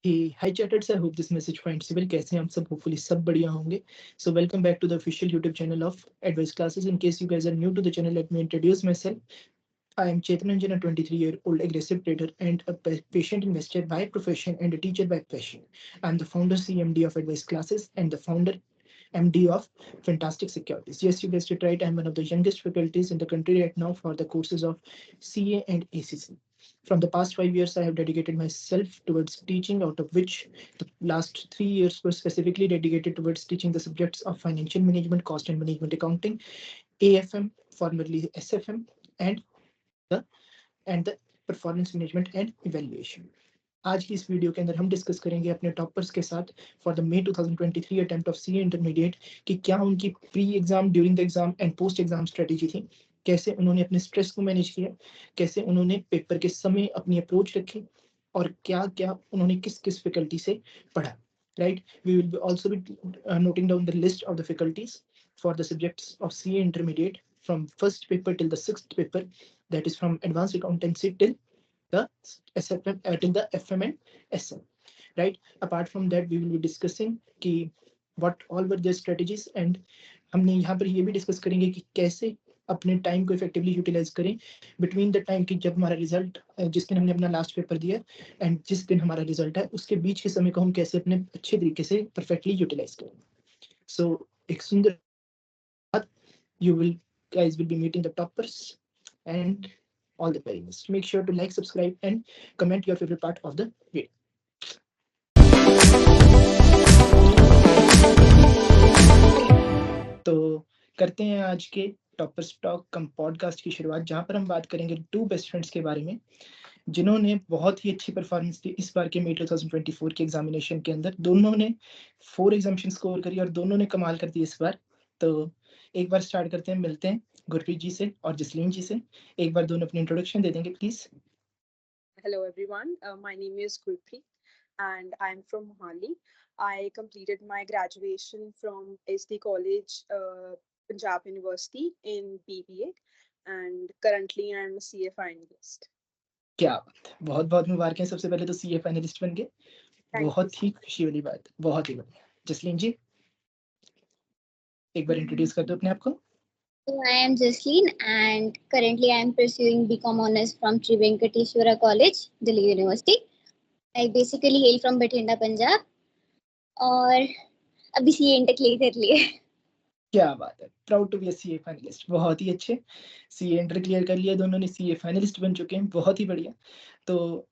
Hi chatters, I hope this message finds you well. कैसे हैं हम सब? Hopefully सब बढ़िया होंगे. So welcome back to the official YouTube channel of Advice Classes. In case you guys are new to the channel, let me introduce myself. I am Chetan Anjan, a 23-year-old aggressive trader and a patient investor by profession and a teacher by passion. I am the founder CMD of Advice Classes and the founder MD of Fantastic Securities. Yes, you guessed it right. I'm one of the youngest faculties in the country right now for the courses of CA and ACC. From the past 5 years, I have dedicated myself towards teaching, out of which the last 3 years were specifically dedicated towards teaching the subjects of financial management, cost and management accounting, AFM, formerly SFM, and the the performance management and evaluation. आज की इस video के अंदर हम discuss करेंगे अपने toppers के साथ for the May 2023 attempt of CA intermediate कि क्या उनकी pre exam, during the exam and post exam strategy थी, कैसे उन्होंने अपने स्ट्रेस को मैनेज किया, कैसे उन्होंने पेपर के समय अपनी अप्रोच रखी और क्या क्या उन्होंने किस किस फैकल्टी से पढ़ा. Right, we will also be noting down the list of the faculties for the subjects of CA intermediate from first paper till the sixth paper, that is from advanced accountancy till the SFM, till the FM and SM. Right. Apart from that, we will be discussing कि what all were their strategies and हमने यहाँ पर ये भी discuss करेंगे कि कैसे अपने टाइम को इफेक्टिवली यूटिलाइज करें बिटवीन द टाइम की जब हमारा रिजल्ट, जिस दिन हमने अपना लास्ट पेपर दिया एंड जिस दिन हमारा रिजल्ट है, उसके बीच के समय को हम कैसे अपने अच्छे तरीके से परफेक्टली यूटिलाइज करें. सो एक सुंदर you will guys will be meeting the toppers and all the very best. Make sure to like, subscribe and comment your favorite part of the video. तो करते हैं आज के टॉपर्स टॉक कम पॉडकास्ट की शुरुआत, जहां पर हम बात करेंगे टू बेस्ट फ्रेंड्स के बारे में जिन्होंने बहुत ही अच्छी परफॉर्मेंस दी इस बार के May 2024 के एग्जामिनेशन के अंदर. दोनों ने 4 एग्जामिनेशन स्कोर करी और दोनों ने कमाल कर दी इस बार. तो एक बार स्टार्ट करते हैं, मिलते हैं गुरप्रीत जी से और जसलीन जी से. एक बार दोनों अपनी इंट्रोडक्शन दे देंगे please. Hello everyone, my name is Gurpreet and I'm from Mohali. I completed my graduation from SD College, Punjab University in BBA and currently I'm a CA finalist. क्या बात है, बहुत बहुत मुबारक सबसे पहले तो सीए फाइनलिस्ट बन गए. बहुत ही खुशी वाली बात, बहुत ही बढ़िया. जसलीन जी एक बार इंट्रोड्यूस कर दो अपने आप को. So I am Jasleen and currently I am pursuing BCom Honours from Sri Venkateswara College, Delhi University. I basically hail from Bathinda, Punjab और अभी CA इंटर क्लियर कर लिए. क्या बात है, proud to be a CA finalist. बहुत ही अच्छे, सीए इंटर क्लियर कर लिया दोनों ने, सीए फाइनलिस्ट बन चुके हैं, बहुत ही बढ़िया. तो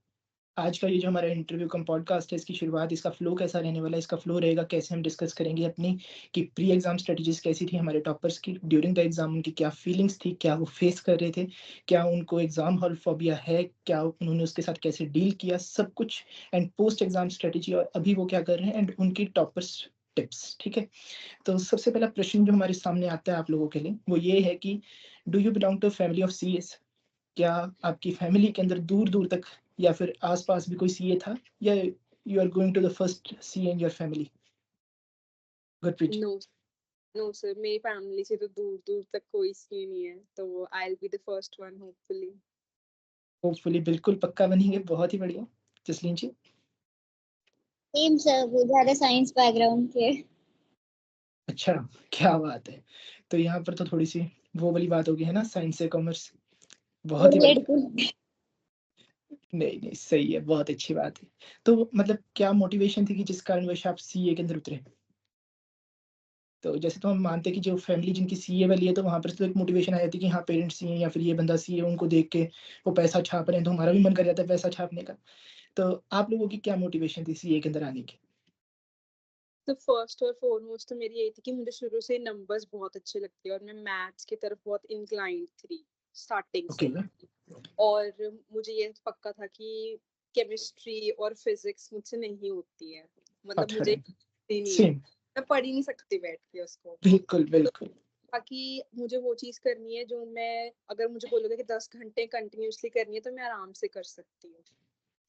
आज का ये जो हमारा इंटरव्यू कम पॉडकास्ट है, इसकी शुरुआत, इसका फ्लो कैसा रहने वाला है, इसका फ्लो रहेगा कैसे हम डिस्कस करेंगे अपनी कि प्री एग्जाम स्ट्रेटजीज कैसी थी हमारे टॉपर्स की, ड्यूरिंग द एग्जाम उनकी क्या फीलिंग्स थी, क्या वो फेस कर रहे थे, क्या उनको एग्जाम हॉल फोबिया है, क्या उन्होंने उसके साथ कैसे डील किया, सब कुछ, एंड पोस्ट एग्जाम स्ट्रेटजी और अभी वो क्या कर रहे हैं एंड उनकी टॉपर्स टिप्स. ठीक है, तो सबसे पहला प्रश्न जो हमारे सामने आता है आप लोगों के लिए वो ये है कि do you belong to family of CS. क्या आपकी फैमिली के अंदर दूर दूर तक या फिर आसपास भी कोई सीए था, या you are going to the first CA in your family. Gurpreet. No, no sir, मेरी फैमिली से तो दूर दूर तक कोई CA नहीं है, तो I'll be the first one hopefully. Hopefully, बिल्कुल पक्का बनेंगे, बहुत ही बढ़िया. जसलीन जी. सेम सर, वो ज़्यादा साइंस बैकग्राउंड के. अच्छा, क्या बात है. तो यहाँ पर तो थोड़ी सी वो वाली बात होगी है ना, साइंस से कॉमर्स. बहुत ही बढ़िया. नहीं नहीं, सही है, बहुत अच्छी बात है. तो मतलब क्या मोटिवेशन थी कि जिस कारणवश आप सीए के अंदर उतरे. तो जैसे तो हम मानते हैं कि जो फैमिली जिनकी सीए वाली है, तो वहाँ पर तो एक मोटिवेशन आ जाती है कि हाँ पेरेंट्स सीए या फिर ये बंदा सीए, उनको देख के वो पैसा छाप रहे हैं तो हमारा भी मन कर जाता है पैसा छापने का. तो आप लोगों की क्या मोटिवेशन थी सीए के अंदर आने की. तो फर्स्ट और फॉरमोस्ट तो मेरी यही थी कि मुझे शुरू से नंबर्स बहुत अच्छे लगते हैं और मैं मैथ्स की तरफ बहुत इंक्लाइंड थी स्टार्टिंग से. और मुझे ये पक्का था कि केमिस्ट्री और फिजिक्स मुझसे नहीं होती है, मतलब मुझे नहीं है, मैं पढ़ ही नहीं सकती बैठ के उसको. बिल्कुल बिल्कुल. ताकि मुझे वो चीज करनी है जो मैं, अगर मुझे बोलोगे कि 10 घंटे कंटिन्यूसली करनी है तो मैं आराम से कर सकती हूँ.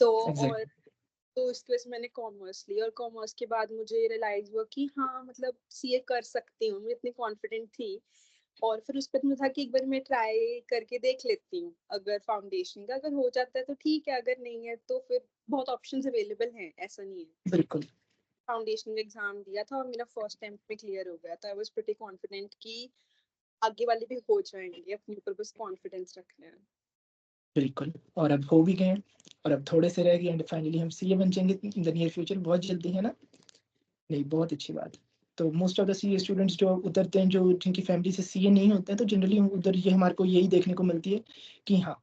तो और तो इसकी वजह से मैंने कॉमर्स ली और कॉमर्स के बाद मुझे रियलाइज हुआ कि हाँ मतलब सीए कर सकती हूँ. मैं इतनी कॉन्फिडेंट थी और फिर उस पर मुझे था कि एक बार मैं ट्राई करके देख लेती हूँ, अगर फाउंडेशन का अगर हो जाता है तो ठीक है, अगर नहीं है तो फिर बहुत ऑप्शंस अवेलेबल हैं, ऐसा नहीं है। बिल्कुल फाउंडेशन का एग्जाम दिया था और मेरा फर्स्ट अटेम्प्ट में क्लियर हो गया था। आई वाज प्रीटी कॉन्फिडेंट कि आगे वाले भी हो जाएंगे, अपने ऊपर बस कॉन्फिडेंस रखना है। बिल्कुल, और अब हो भी गए हैं, और अब थोड़े से रह गए एंड फाइनली हम सीए बन जाएंगे इन द नियर फ्यूचर, बहुत जल्दी, है ना? नहीं, बहुत अच्छी बात है। तो most of the CA students जो उतरते हैं, जो जिनकी फैमिली से सीए नहीं होते हैं, तो जनरली उधर ये हमारे को यही देखने को मिलती है कि हाँ,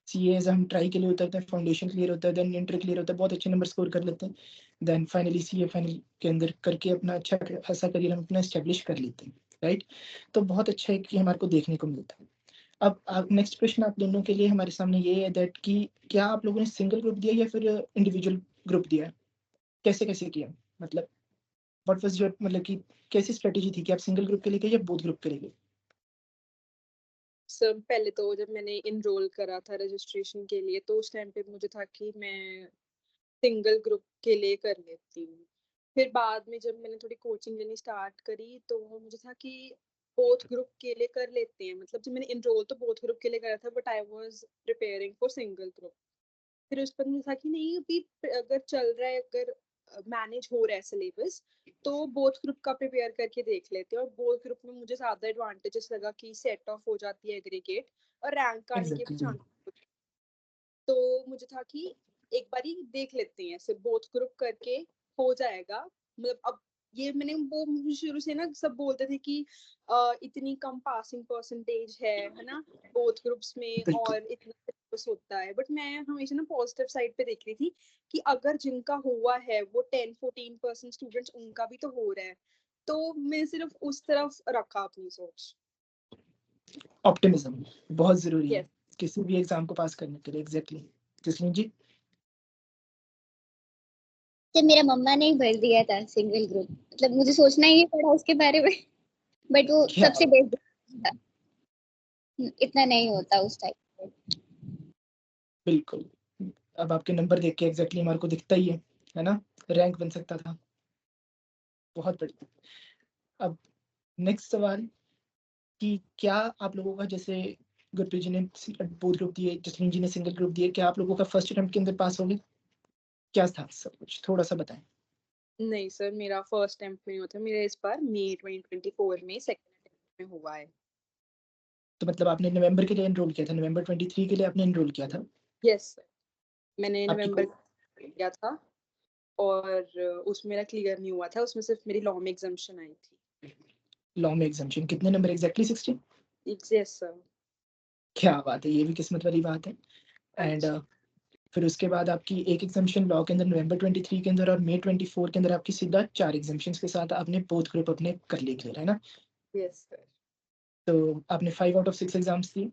सीए एज़ हम ट्राई के लिए उतरते हैं, फाउंडेशन क्लियर होता है, देन इंटर क्लियर होता है, बहुत अच्छे नंबर स्कोर कर लेते हैं, देन फाइनली सीए फाइनल के अंदर करके अपना अच्छा खासा करियर हम अपना एस्टेब्लिश कर लेते हैं, राइट? तो बहुत अच्छा है कि हमारे को देखने को मिलता है। अब नेक्स्ट प्रश्न आप दोनों के लिए हमारे सामने ये है दैट कि क्या आप लोगों ने सिंगल ग्रुप दिया या फिर इंडिविजुअल ग्रुप दिया है? कैसे-कैसे किया? मतलब व्हाट वाज़ योर, मतलब कि कैसी स्ट्रैटेजी थी कि आप सिंगल ग्रुप के लिए गए या बोथ ग्रुप के लिए गए? सब पहले तो जब मैंने इनरोल करा था रजिस्ट्रेशन के लिए, तो उस टाइम पे मुझे था कि मैं सिंगल ग्रुप के लिए कर लेती हूँ। फिर बाद में जब मैंने थोड़ी कोचिंग लेनी स्टार्ट करी, तो मुझे था कि बोथ ग्रुप के लिए कर लेते हैं। मतलब जब मैंने इनरोल तो बोथ ग्रुप के लिए करा था, but I was preparing for single group. फिर उस पर मुझे था कि नहीं, अभी अगर चल रहा है, अगर मैनेज हो रहा है सिलेबस, तो बोथ ग्रुप का प्रिपेयर करके देख लेते हैं। और बोथ ग्रुप में मुझे ज्यादा एडवांटेजेस लगा कि सेट ऑफ हो जाती है एग्रीगेट, और रैंक आने के भी एग्ज़ैक्टली, चांस। तो मुझे था कि एक बारी देख लेते हैं, सिर्फ बोथ ग्रुप करके हो जाएगा। मतलब अब ये मैंने वो मुझे शुरू से ना सब बोलते थे कि इतनी कम पासिंग परसेंटेज है ना, बोथ ग्रुप्स में, बिल्कुल, और इतना सिलेबस होता है। बट मैं हमेशा ना पॉजिटिव साइड पे देख रही थी कि अगर जिनका हुआ है वो 10-14% स्टूडेंट्स, उनका भी तो हो रहा है। तो मैं सिर्फ उस तरफ रखा अपनी सोच। ऑप्टिमिज्म बहुत ज़रूरी है यस। किसी भी एग्ज़ाम को पास करने के लिए, एग्ज़ैक्टली। जसलीन जी? जब मेरा मम्मा ने ही भर दिया था सिंगल ग्रुप, मतलब मुझे सोचना ही नहीं पड़ा उसके बारे में। बट वो क्या सबसे बेस्ट था, इतना नहीं होता उस टाइप पे। बिल्कुल, अब आपके नंबर देख के एग्ज़ैक्टली हमारे को दिखता ही है ना? रैंक बन सकता था, बहुत बढ़िया। अब नेक्स्ट सवाल कि क्या आप लोगों का, जैसे गुरप्रीत जी ने बोथ ग्रुप दिए, जसलीन जी ने सिंगल ग्रुप दिए, क्या आप लोगों का फर्स्ट अटेम्प्ट के अंदर पास हो गए? क्या था सब कुछ? थोड़ा-सा बताएँ। नहीं सर, मेरा फर्स्ट अटेम्प्ट में होता है। मेरा इस बार मई 2024 में सेकंड अटेम्प्ट में हुआ है। तो मतलब आपने नवंबर के लिए एनरोल किया था, नवंबर 23 के लिए आपने एनरोल किया था। यस सर, मैंने आपकी नवंबर कोई किया था, और उसमें मेरा क्लियर नहीं हुआ था। उसमें सिर्फ मेरी लॉ में एग्जाम्पशन आई थी। लॉ में एग्ज़ाम्पशन कितने नंबर एग्ज़ैक्टली 60? Yes sir. क्या बात है! ये भी किस्मत वाली बात है। हाँ एंड जी। फिर उसके बाद आपकी एक एग्ज़ाम्पशन लॉ के अंदर नवंबर 23 के अंदर, और मई 24 के अंदर आपकी सीधा 4 एग्ज़ाम्पशंस के साथ आपने बोथ ग्रुप अपने कर लिए क्लियर, है ना? Yes sir. तो आपने 5 आउट ऑफ 6 एग्ज़ाम्स दिए,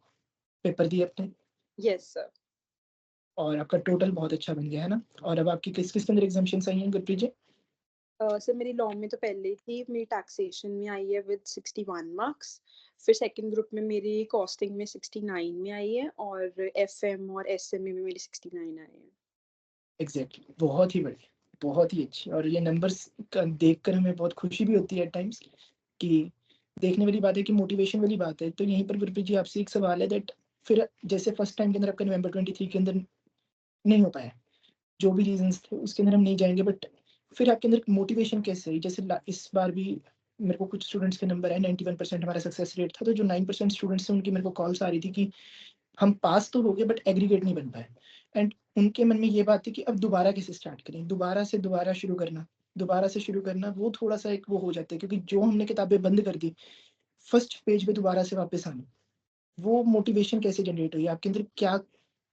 पेपर दिए अपने, यस सर। और आपका टोटल बहुत अच्छा बन गया, है ना? और अब आपकी किस-किस के अंदर एग्ज़ाम्पशंस आई हैं गुरप्रीत जी? सर मेरी लॉ में तो पहले ही थी, मेरी टैक्सेशन में आई है विद 61 मार्क्स। फिर सेकंड ग्रुप में मेरी कॉस्टिंग में 69 में आई है, और एफएम और एसएमए में मेरी 69 आई है। एग्ज़ैक्टली, बहुत ही बढ़िया, बहुत ही अच्छी, और ये नंबर्स का देखकर हमें बहुत खुशी भी होती है एट टाइम्स कि देखने वाली बात है, कि मोटिवेशन वाली बात है। तो यहीं पर गुरप्रीत जी आपसे एक सवाल है दैट फिर जैसे फर्स्ट टाइम के अंदर आपका नवंबर 23 के अंदर नहीं हो पाया, जो भी रीज़न्स थे उसके अंदर हम नहीं जाएँगे, बट फिर आपके अंदर मोटिवेशन कैसे आई? जैसे ला इस बार भी मेरे को कुछ स्टूडेंट्स के नंबर आए, 91% हमारा सक्सेस रेट था, तो जो 9% स्टूडेंट्स थे उनकी मेरे को कॉल्स आ रही थी कि हम पास तो हो गए बट एग्रीगेट नहीं बन पाए, एंड उनके मन में ये बात थी कि अब दोबारा कैसे स्टार्ट करें? दोबारा शुरू करना, दोबारा से शुरू करना, वो थोड़ा-सा एक वो हो जाता है, क्योंकि जो हमने किताबें बंद कर दी, फर्स्ट पेज पे दोबारा से वापस आना, वो मोटिवेशन कैसे जनरेट हुई? आपके अंदर क्या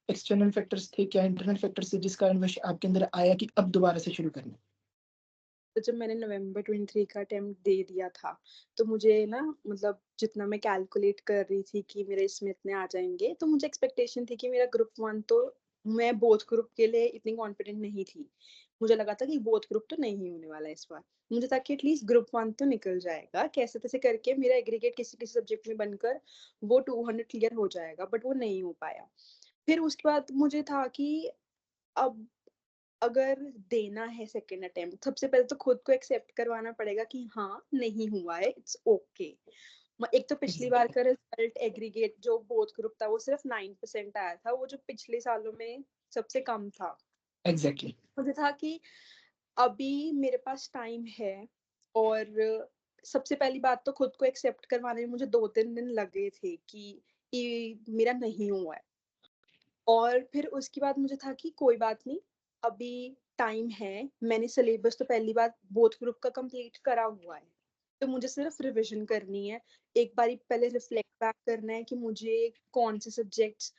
एक्सटर्नल फैक्टर्स थे, क्या इंटरनल फैक्टर्स थे जिस कारणवश आपके अंदर आया कि अब दोबारा से शुरू करना? तो जब मैंने नवंबर 23 का अटेम्प्ट दे दिया था, तो मुझे ना, मतलब जितना मैं कैलकुलेट कर रही थी कि मेरे इसमें इतने आ जाएँगे, तो मुझे एक्सपेक्टेशन थी कि मेरा ग्रुप 1 तो, मैं बोथ ग्रुप के लिए इतनी कॉन्फिडेंट नहीं थी। मुझे लगा था कि बोथ ग्रुप तो नहीं होने वाला है इस बार। मुझे था कि एटलीस्ट ग्रुप 1 तो निकल जाएगा, कैसे-तैसे करके मेरा एग्रीगेट किसी-किसी सब्जेक्ट में बनकर वो 200 क्लियर हो जाएगा, बट वो नहीं हो पाया। फिर उसके बाद मुझे था कि अब अगर देना है सेकंड अटेम्प्ट, सबसे पहले तो खुद को एक्सेप्ट करवाना पड़ेगा कि हाँ, नहीं हुआ है, इट्स ओके। एक तो पिछली बार का रिजल्ट एग्रीगेट जो बोथ ग्रुप था वो सिर्फ 9% आया था, वो जो पिछले सालों में सबसे कम था। एग्जैक्टली मुझे था कि अभी मेरे पास टाइम है, और सबसे पहली बात तो खुद को एक्सेप्ट करवाने में मुझे 2-3 दिन लगे थे कि ये मेरा नहीं हुआ है। और फिर उसके बाद मुझे था कि कोई बात नहीं, अभी टाइम है, मैंने सिलेबस तो पहली बार बोथ ग्रुप का कंप्लीट करा हुआ है, तो मुझे सिर्फ रिविजन करनी है। एक बारी पहले रिफ्लेक्ट बैक करना है कि मुझे कौन से सब्जेक्ट्स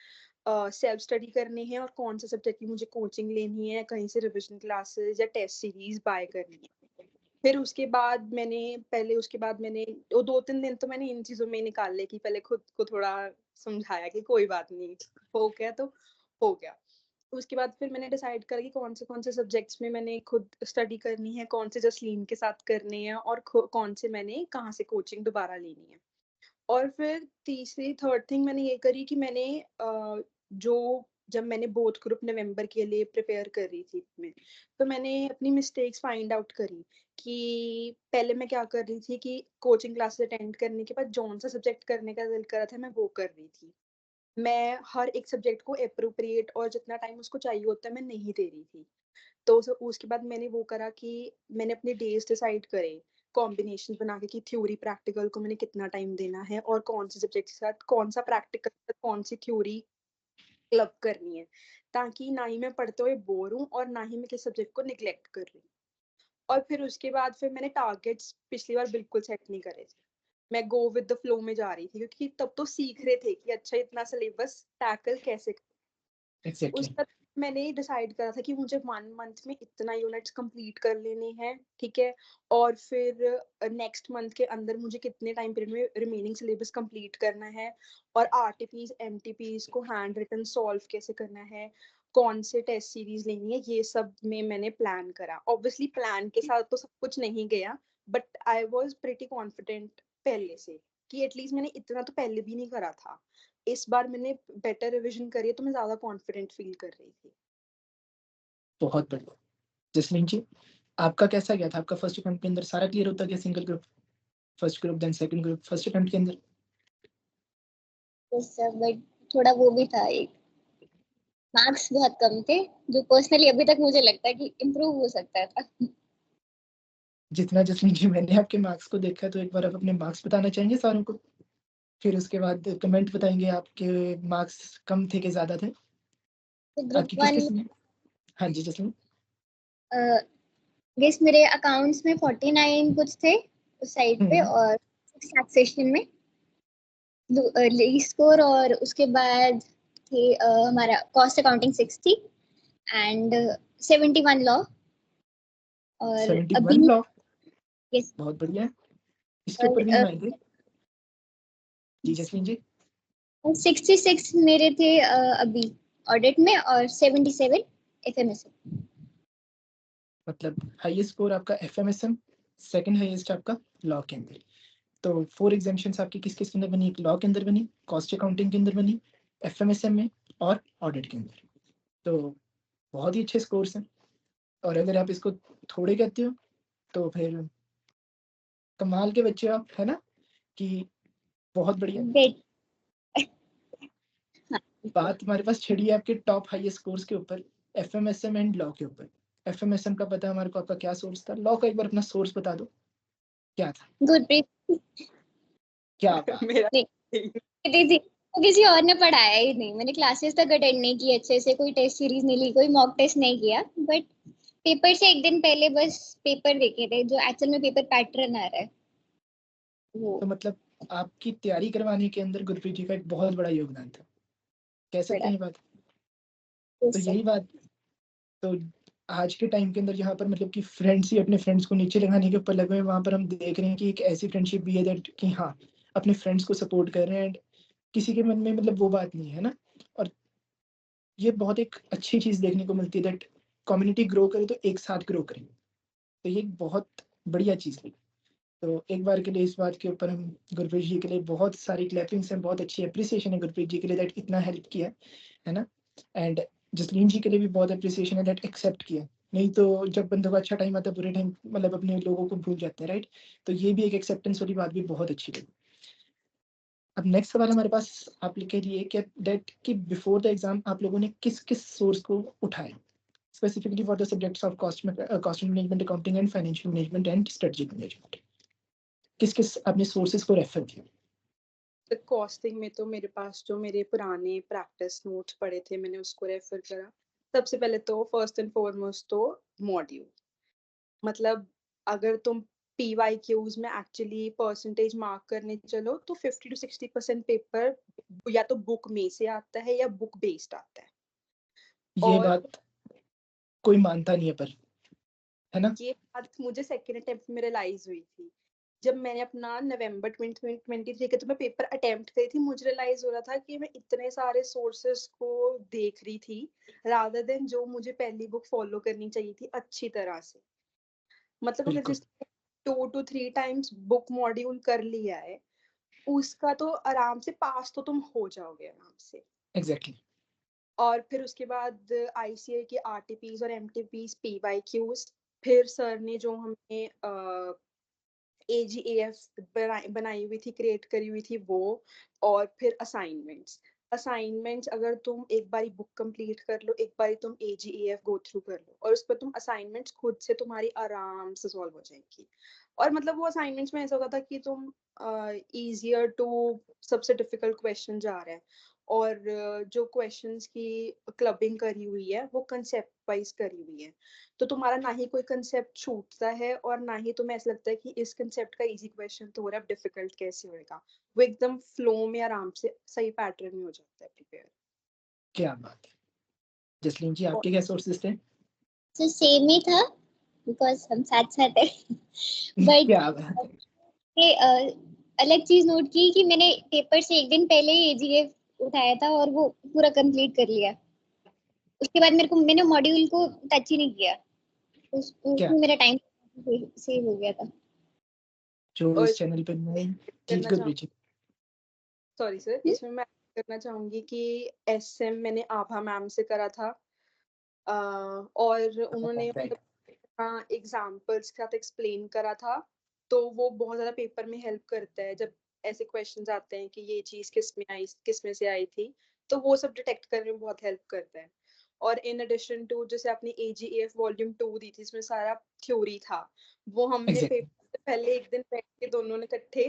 सेल्फ स्टडी करने हैं और कौन से सब्जेक्ट की मुझे कोचिंग लेनी है, कहीं से रिविजन क्लासेस या टेस्ट सीरीज बाय करनी है। फिर उसके बाद मैंने वो 2-3 दिन तो मैंने इन चीज़ों में निकाले कि पहले खुद को थोड़ा समझाया कि कोई बात नहीं, हो गया तो हो गया। उसके बाद फिर मैंने डिसाइड करा कि कौन से सब्जेक्ट्स में मैंने खुद स्टडी करनी है, कौन से जसलीन के साथ करने हैं और कौन से मैंने कहाँ से कोचिंग दोबारा लेनी है। और फिर तीसरी थर्ड थिंग मैंने ये करी कि मैंने जब मैंने बोथ ग्रुप नवंबर के लिए प्रिपेयर कर रही थी तो मैंने अपनी मिस्टेक्स फाइंड आउट करी कि पहले मैं क्या कर रही थी कि कोचिंग क्लासेस अटेंड करने के बाद जौन सा सब्जेक्ट करने का दिल कर रहा था मैं वो कर रही थी। मैं हर एक सब्जेक्ट को एप्रोप्रिएट और जितना टाइम उसको चाहिए होता है मैं नहीं दे रही थी। तो उसके बाद मैंने वो करा कि मैंने अपने डेज डिसाइड करे, कॉम्बिनेशन बना के कि थ्योरी प्रैक्टिकल को मैंने कितना टाइम देना है और कौन से सब्जेक्ट के साथ कौन सा प्रैक्टिकल कौन सी थ्योरी क्लब करनी है, ताकि ना ही मैं पढ़ते हुए बोर हूँ और ना ही मैं किसी सब्जेक्ट को निग्लेक्ट कर रही हूँ। और फिर उसके बाद फिर मैंने टारगेट्स पिछली बार बिल्कुल सेट नहीं करे थे। मैं गो विद द फ्लो में जा रही थी क्योंकि तब तो सीख रहे थे कि अच्छा इतना सिलेबस टैकल कैसे। एग्जैक्टली उस पर मैंने डिसाइड करा था कि मुझे 1 मंथ में इतना यूनिट्स कंप्लीट कर लेने हैं, ठीक है। और फिर नेक्स्ट मंथ के अंदर मुझे कितने टाइम पीरियड में रिमेनिंग सिलेबस कंप्लीट करना है और आरटीपीज एमटीपीज को हैंड रिटन सॉल्व कैसे करना है, कौन से टेस्ट सीरीज लेनी है, ये सब में मैंने प्लान करा। ऑब्वियसली प्लान के साथ तो सब कुछ नहीं गया, but I was pretty confident पहले से कि एटलीस्ट मैंने इतना तो पहले भी नहीं करा था। इस बार मैंने बेटर रिवीजन करी है तो मैं ज्यादा कॉन्फिडेंट फील कर रही थी। बहुत बढ़िया। जसलीन जी, आपका कैसा गया था? आपका फर्स्ट अटेम्प्ट के अंदर सारा क्लियर होता गया? Single group, first group, then second group, first attempt के अंदर? सर बट थोड़ा वो भी था, एक मार्क्स बहुत कम थे जो पर्सनली अभी तक मुझे लगता है कि इम्प्रूव हो सकता था। जितना जसलीन जी मैंने आपके मार्क्स को देखा, तो एक बार आप अपने मार्क्स बताना चाहेंगे सारों को? फिर उसके बाद कमेंट बताएंगे आपके मार्क्स कम थे कि ज्यादा थे? तो ग्रुप आपकी किस 1 किस में? हाँ जी जसलीन। गेस मेरे अकाउंट्स में 49 कुछ थे उस साइड पे, और टैक्सेशन में ली स्कोर, और उसके बाद थे हमारा कॉस्ट अकाउंटिंग 60 एंड 71 लॉ। और 71 अभी लॉ, yes, बहुत बढ़िया है। इसके ऊपर भी और हम आएंगे। जी जसलीन जी। 66 मेरे थे अभी ऑडिट में, और 77 एफएमएस। मतलब हाईएस्ट स्कोर आपका एफएमएसएम, सेकंड हाईएस्ट आपका लॉ के अंदर। तो 4 एग्जामिशंस आपकी किस किस के अंदर बनी? एक लॉ के अंदर बनी, कॉस्ट अकाउंटिंग के अंदर बनी, एफएमएसएम में और ऑडिट के अंदर। तो बहुत ही अच्छे स्कोर्स हैं। और अगर आप इसको थोड़े कहते हो तो फिर कमाल के बच्चे आप, है ना? कि बहुत बढ़िया। बेट बात हमारे पास छिड़ी है आपके टॉप हाईएस्ट स्कोर्स के ऊपर, एफएमएसएम एंड लॉ के ऊपर। एफएमएसएम का पता है हमारे को आपका क्या सोर्स था, लॉ का एक बार अपना सोर्स बता दो क्या था? गुरप्रीत क्या बात। मेरा थी तो किसी और ने पढ़ाया ही नहीं, मैंने क्लासेस तक अटेंड नहीं की अच्छे से, कोई टेस्ट सीरीज नहीं ली, कोई मॉक टेस्ट नहीं किया, बट पेपर से एक दिन पहले बस पेपर देखे थे जो एक्चुअल में पेपर पैटर्न आ रहा है वो तो मतलब आपकी तैयारी करवाने के अंदर गुरप्रीत जी का एक बहुत बड़ा योगदान था, कह सकते बड़ा। हैं ये बात? तो यही बात। तो आज के टाइम के अंदर जहाँ पर मतलब कि फ्रेंड्स ही अपने फ्रेंड्स को नीचे लगाने के ऊपर लगे हुए हैं, वहाँ पर हम देख रहे हैं कि एक ऐसी फ्रेंडशिप भी है दैट कि हाँ, अपने फ्रेंड्स को सपोर्ट कर रहे हैं एंड किसी के मन में मतलब वो बात नहीं है ना। और ये बहुत एक अच्छी चीज़ देखने को मिलती है दैट कम्युनिटी ग्रो करे तो एक साथ ग्रो करें। तो ये एक बहुत बढ़िया चीज़ है। तो एक बार के लिए इस बात के ऊपर हम गुरप्रीत जी के लिए बहुत सारी क्लैपिंग्स हैं, बहुत अच्छी एप्रिसिएशन है गुरप्रीत जी के लिए दैट इतना हेल्प किया है ना। एंड जसलीन जी के लिए भी बहुत एप्रिसिएशन है दैट एक्सेप्ट किया। नहीं तो जब बंदों का अच्छा टाइम आता है, बुरे टाइम मतलब अपने लोगों को भूल जाते हैं, राइट? तो ये भी एक एक्सेप्टेंस वाली बात भी बहुत अच्छी लगी। अब नेक्स्ट सवाल हमारे पास आप लिख के दिए कि बिफोर द एग्जाम आप लोगों ने किस किस सोर्स को उठाया, specifically for the subjects of cost management, accounting and financial management and strategic management, किस किस आपने सोर्सेज को रेफर किया? तो कॉस्टिंग में तो मेरे पास जो मेरे पुराने प्रैक्टिस नोट्स पड़े थे मैंने उसको रेफर करा। सबसे पहले तो फर्स्ट एंड फॉरमोस्ट तो मॉड्यूल, मतलब अगर तुम PYQs में एक्चुअली परसेंटेज मार्क करने चलो तो 50 to 60% पेपर या तो बुक में से आता है या बुक बेस्ड आता है। ये और बात कोई मानता नहीं है पर, है ना? ये बात मुझे सेकेंड अटेम्प्ट में रियलाइज हुई थी जब मैंने अपना नवंबर 2023 के तो मैं पेपर अटेम्प्ट करी थी। मुझे रियलाइज हो रहा था कि मैं इतने सारे सोर्सेस को देख रही थी रादर देन जो मुझे पहली बुक फॉलो करनी चाहिए थी अच्छी तरह से। मतलब अगर बिल्कुल जिस 2 to 3 टाइम्स बुक मॉड्यूल कर लिया है उसका तो आराम से पास तो तुम हो जाओगे आराम से। एग्जैक्टली। और फिर उसके बाद ICAI के RTPs और MTPs PYQs, फिर सर ने जो हमें AGAF बनाई हुई थी, क्रिएट करी हुई थी वो, और फिर असाइनमेंट्स अगर तुम एक बारी बुक कंप्लीट कर लो, एक बारी तुम AGAF गो थ्रू कर लो और उस पर तुम असाइनमेंट्स खुद से तुम्हारी आराम से सॉल्व हो जाएंगी। और मतलब वो असाइनमेंट्स में ऐसा होता था कि तुम इजियर टू सबसे डिफिकल्ट क्वेश्चन जा रहे हैं और जो क्वेश्चंस की क्लबिंग करी हुई है वो कंसेप्ट वाइज करी हुई है, तो तुम्हारा ना ही कोई कंसेप्ट छूटता है और ना ही तुम्हें ऐसा लगता है कि इस कंसेप्ट का इजी क्वेश्चन तो हो रहा है, अब डिफिकल्ट कैसे होएगा। वो एकदम फ्लो में आराम से सही पैटर्न में हो जाता है प्रिपेयर। क्या बात है। जसलीन जी आपके क्या सोर्सेज थे? तो सेम ही था बिकॉज हम साथ साथ है बट क्या बात है। ये अलग चीज नोट की कि मैंने पेपर से एक दिन पहले ही AGF उठाया था और वो पूरा कंप्लीट कर लिया। उसके बाद मैंने मॉड्यूल को टच ही नहीं किया। क्या उसमें मेरा टाइम सेव हो गया था। जो और इस चैनल पे नए, जी करना गुड चाहूँ, ब्रिज। सॉरी सर, इसमें मैं करना चाहूंगी कि SM मैंने आभा मैम से करा था और उन्होंने राइट। मतलब एग्जाम्पल्स के साथ एक्सप्लेन करा था, तो वो बहुत ज्यादा पेपर में हेल्प करता है जब ऐसे क्वेश्चंस आते हैं कि ये चीज किस में से आई थी, तो वो सब डिटेक्ट करने में बहुत हेल्प करता है। और इन एडिशन टू जैसे आपने AGAF वॉल्यूम 2 दी थी, इसमें सारा थ्योरी था, वो हमने एग्जैक्टली। पेपर से पहले एक दिन बैठ के दोनों ने इकट्ठे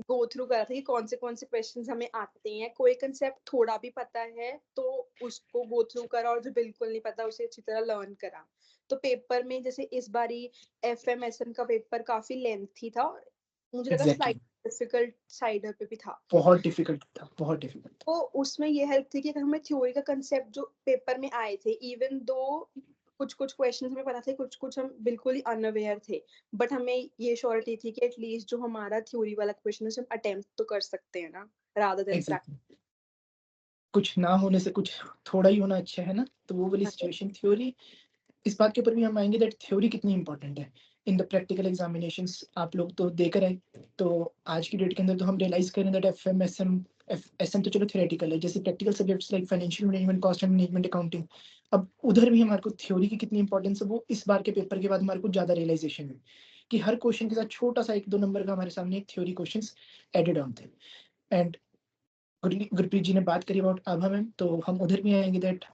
गो थ्रू करा था कि कौन से क्वेश्चंस हमें आते हैं, कोई कंसेप्ट थोड़ा भी पता है तो उसको गो थ्रू करा और जो बिल्कुल नहीं पता उसे अच्छी तरह लर्न करा। तो पेपर में जैसे इस बारी FMSM का पेपर काफी लेंथी था और मुझे लगा एग्जैक्टली। स्लाइड डिफिकल्ट साइड पे भी था, बहुत डिफिकल्ट था, बहुत डिफिकल्ट। तो उसमें ये हेल्प थी कि हमें थ्योरी का कंसेप्ट जो पेपर में आए थे, इवन दो कुछ कुछ क्वेश्चंस हमें पता थे, कुछ कुछ हम बिल्कुल ही अनअवेयर थे, बट हमें ये श्योरिटी थी कि एटलीस्ट जो हमारा थ्योरी वाला क्वेश्चन है उसे हम अटेम्प्ट तो कर सकते हैं ना, रादर देन एग्जैक्टली। कुछ ना होने से कुछ थोड़ा ही होना अच्छा है ना, तो वो वाली प्रैक्टिस। सिचुएशन। थ्योरी, इस बात के ऊपर भी हम आएंगे दैट थ्योरी कितनी इंपॉर्टेंट है इन द प्रैक्टिकल एग्जामिनेशंस। आप लोग तो देकर आए, तो आज की डेट के अंदर तो हम रियलाइज करें दैट FM तो चलो थ्योरेटिकल है, जैसे practical subjects like financial management, cost and management, accounting, अब उधर भी हमारे को थ्योरी की कितनी इंपॉर्टेंस है वो इस बार के पेपर के बाद हमारे को ज्यादा रियलाइजेशन है कि हर क्वेश्चन के साथ छोटा सा 1-2 नंबर का हमारे सामने एक थ्योरी क्वेश्चन एडेड ऑन थे। एंड गुरप्रीत जी ने बात करी अबाउट आभा मैम, तो हम उधर भी आएंगे दैट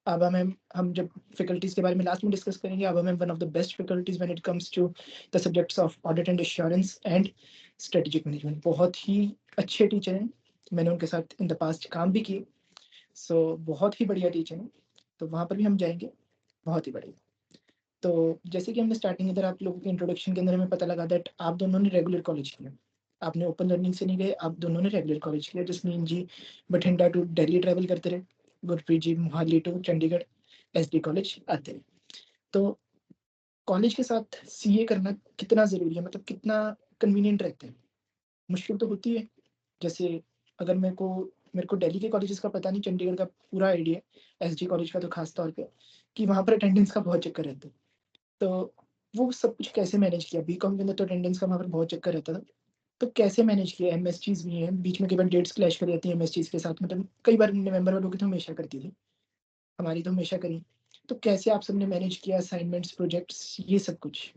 आभा मैम, हम जब फैकल्टीज के बारे में लास्ट में डिस्कस करेंगे, Abha ma'am one of the best faculties when it comes to the subjects of audit and assurance and strategic management. बहुत ही अच्छे टीचर हैं, मैंने उनके साथ इन द पास्ट काम भी किए, सो बहुत ही बढ़िया टीचर हैं, तो वहाँ पर भी हम जाएंगे। बहुत ही बढ़िया। तो जैसे कि हमने स्टार्टिंग इधर आप लोगों के इंट्रोडक्शन के अंदर हमें पता लगा दैट आप दोनों ने रेगुलर कॉलेज किया, आपने ओपन लर्निंग से नहीं गए, आप दोनों ने रेगुलर कॉलेज किया। जसमीन जी बठिंडा टू दिल्ली ट्रैवल करते रहे, Gurpreet ji Mohali to Chandigarh SD college आते रहे। तो कॉलेज के साथ CA करना कितना ज़रूरी है, मतलब कितना कन्वीनियंट रहता है? मुश्किल तो होती है, जैसे अगर मेरे को दिल्ली के कॉलेजेस का पता नहीं, चंडीगढ़ का पूरा आइडिया है, SD कॉलेज का तो खास तौर पे, कि वहाँ पर अटेंडेंस का बहुत चक्कर रहता है। तो वो सब कुछ कैसे मैनेज किया? बीकॉम के अंदर तो अटेंडेंस का वहाँ पर बहुत चक्कर रहता था, तो कैसे मैनेज किया? MSGs भी हैं, बीच में कई बार डेट्स क्लैश कर जाती है MSGs के साथ, मतलब कई बार नवंबर वालों की तो हमेशा करती थी, हमारी तो हमेशा करी। तो कैसे आप सबने मैनेज किया असाइनमेंट्स, प्रोजेक्ट्स, ये सब कुछ?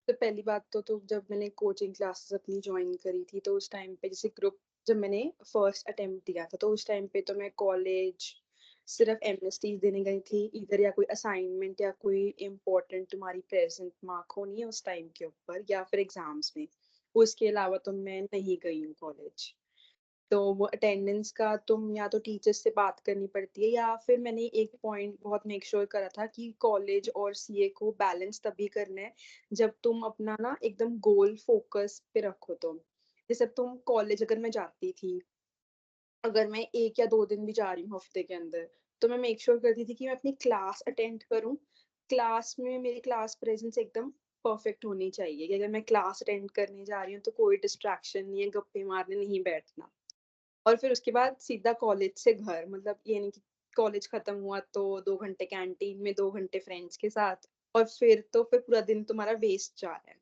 तो पहली बात तो जब मैंने कोचिंग क्लासेस अपनी ज्वाइन करी थी तो उस टाइम पे जैसे ग्रुप जब मैंने फर्स्ट अटेम्प्ट दिया था तो उस टाइम पे तो मैं कॉलेज सिर्फ एमएसटी देने गई थी, इधर या कोई असाइनमेंट या कोई इम्पोर्टेंट तुम्हारी प्रेजेंट मार्क होनी है उस टाइम के ऊपर या फिर एग्जाम्स में, उसके अलावा तो मैं नहीं गई हूँ कॉलेज। तो वो अटेंडेंस का तुम या तो टीचर्स से बात करनी पड़ती है या फिर मैंने एक पॉइंट बहुत मेक श्योर करा था कि कॉलेज और सीए को बैलेंस तभी करना है जब तुम अपना ना एकदम गोल फोकस पे रखो। तुम जैसे तुम कॉलेज अगर मैं जाती थी, अगर मैं 1 या 2 दिन भी जा रही हूँ हफ्ते के अंदर, तो मैं मेक श्योर करती थी कि मैं अपनी क्लास अटेंड करूँ। क्लास में मेरी क्लास प्रेजेंस एकदम परफेक्ट होनी चाहिए कि अगर मैं क्लास अटेंड करने जा रही हूँ तो कोई डिस्ट्रैक्शन नहीं है, गप्पे मारने नहीं बैठना। और फिर उसके बाद सीधा कॉलेज से घर, मतलब ये नहीं कि कॉलेज खत्म हुआ तो 2 घंटे कैंटीन में, 2 घंटे फ्रेंड्स के साथ और फिर पूरा दिन तुम्हारा वेस्ट जा रहा है।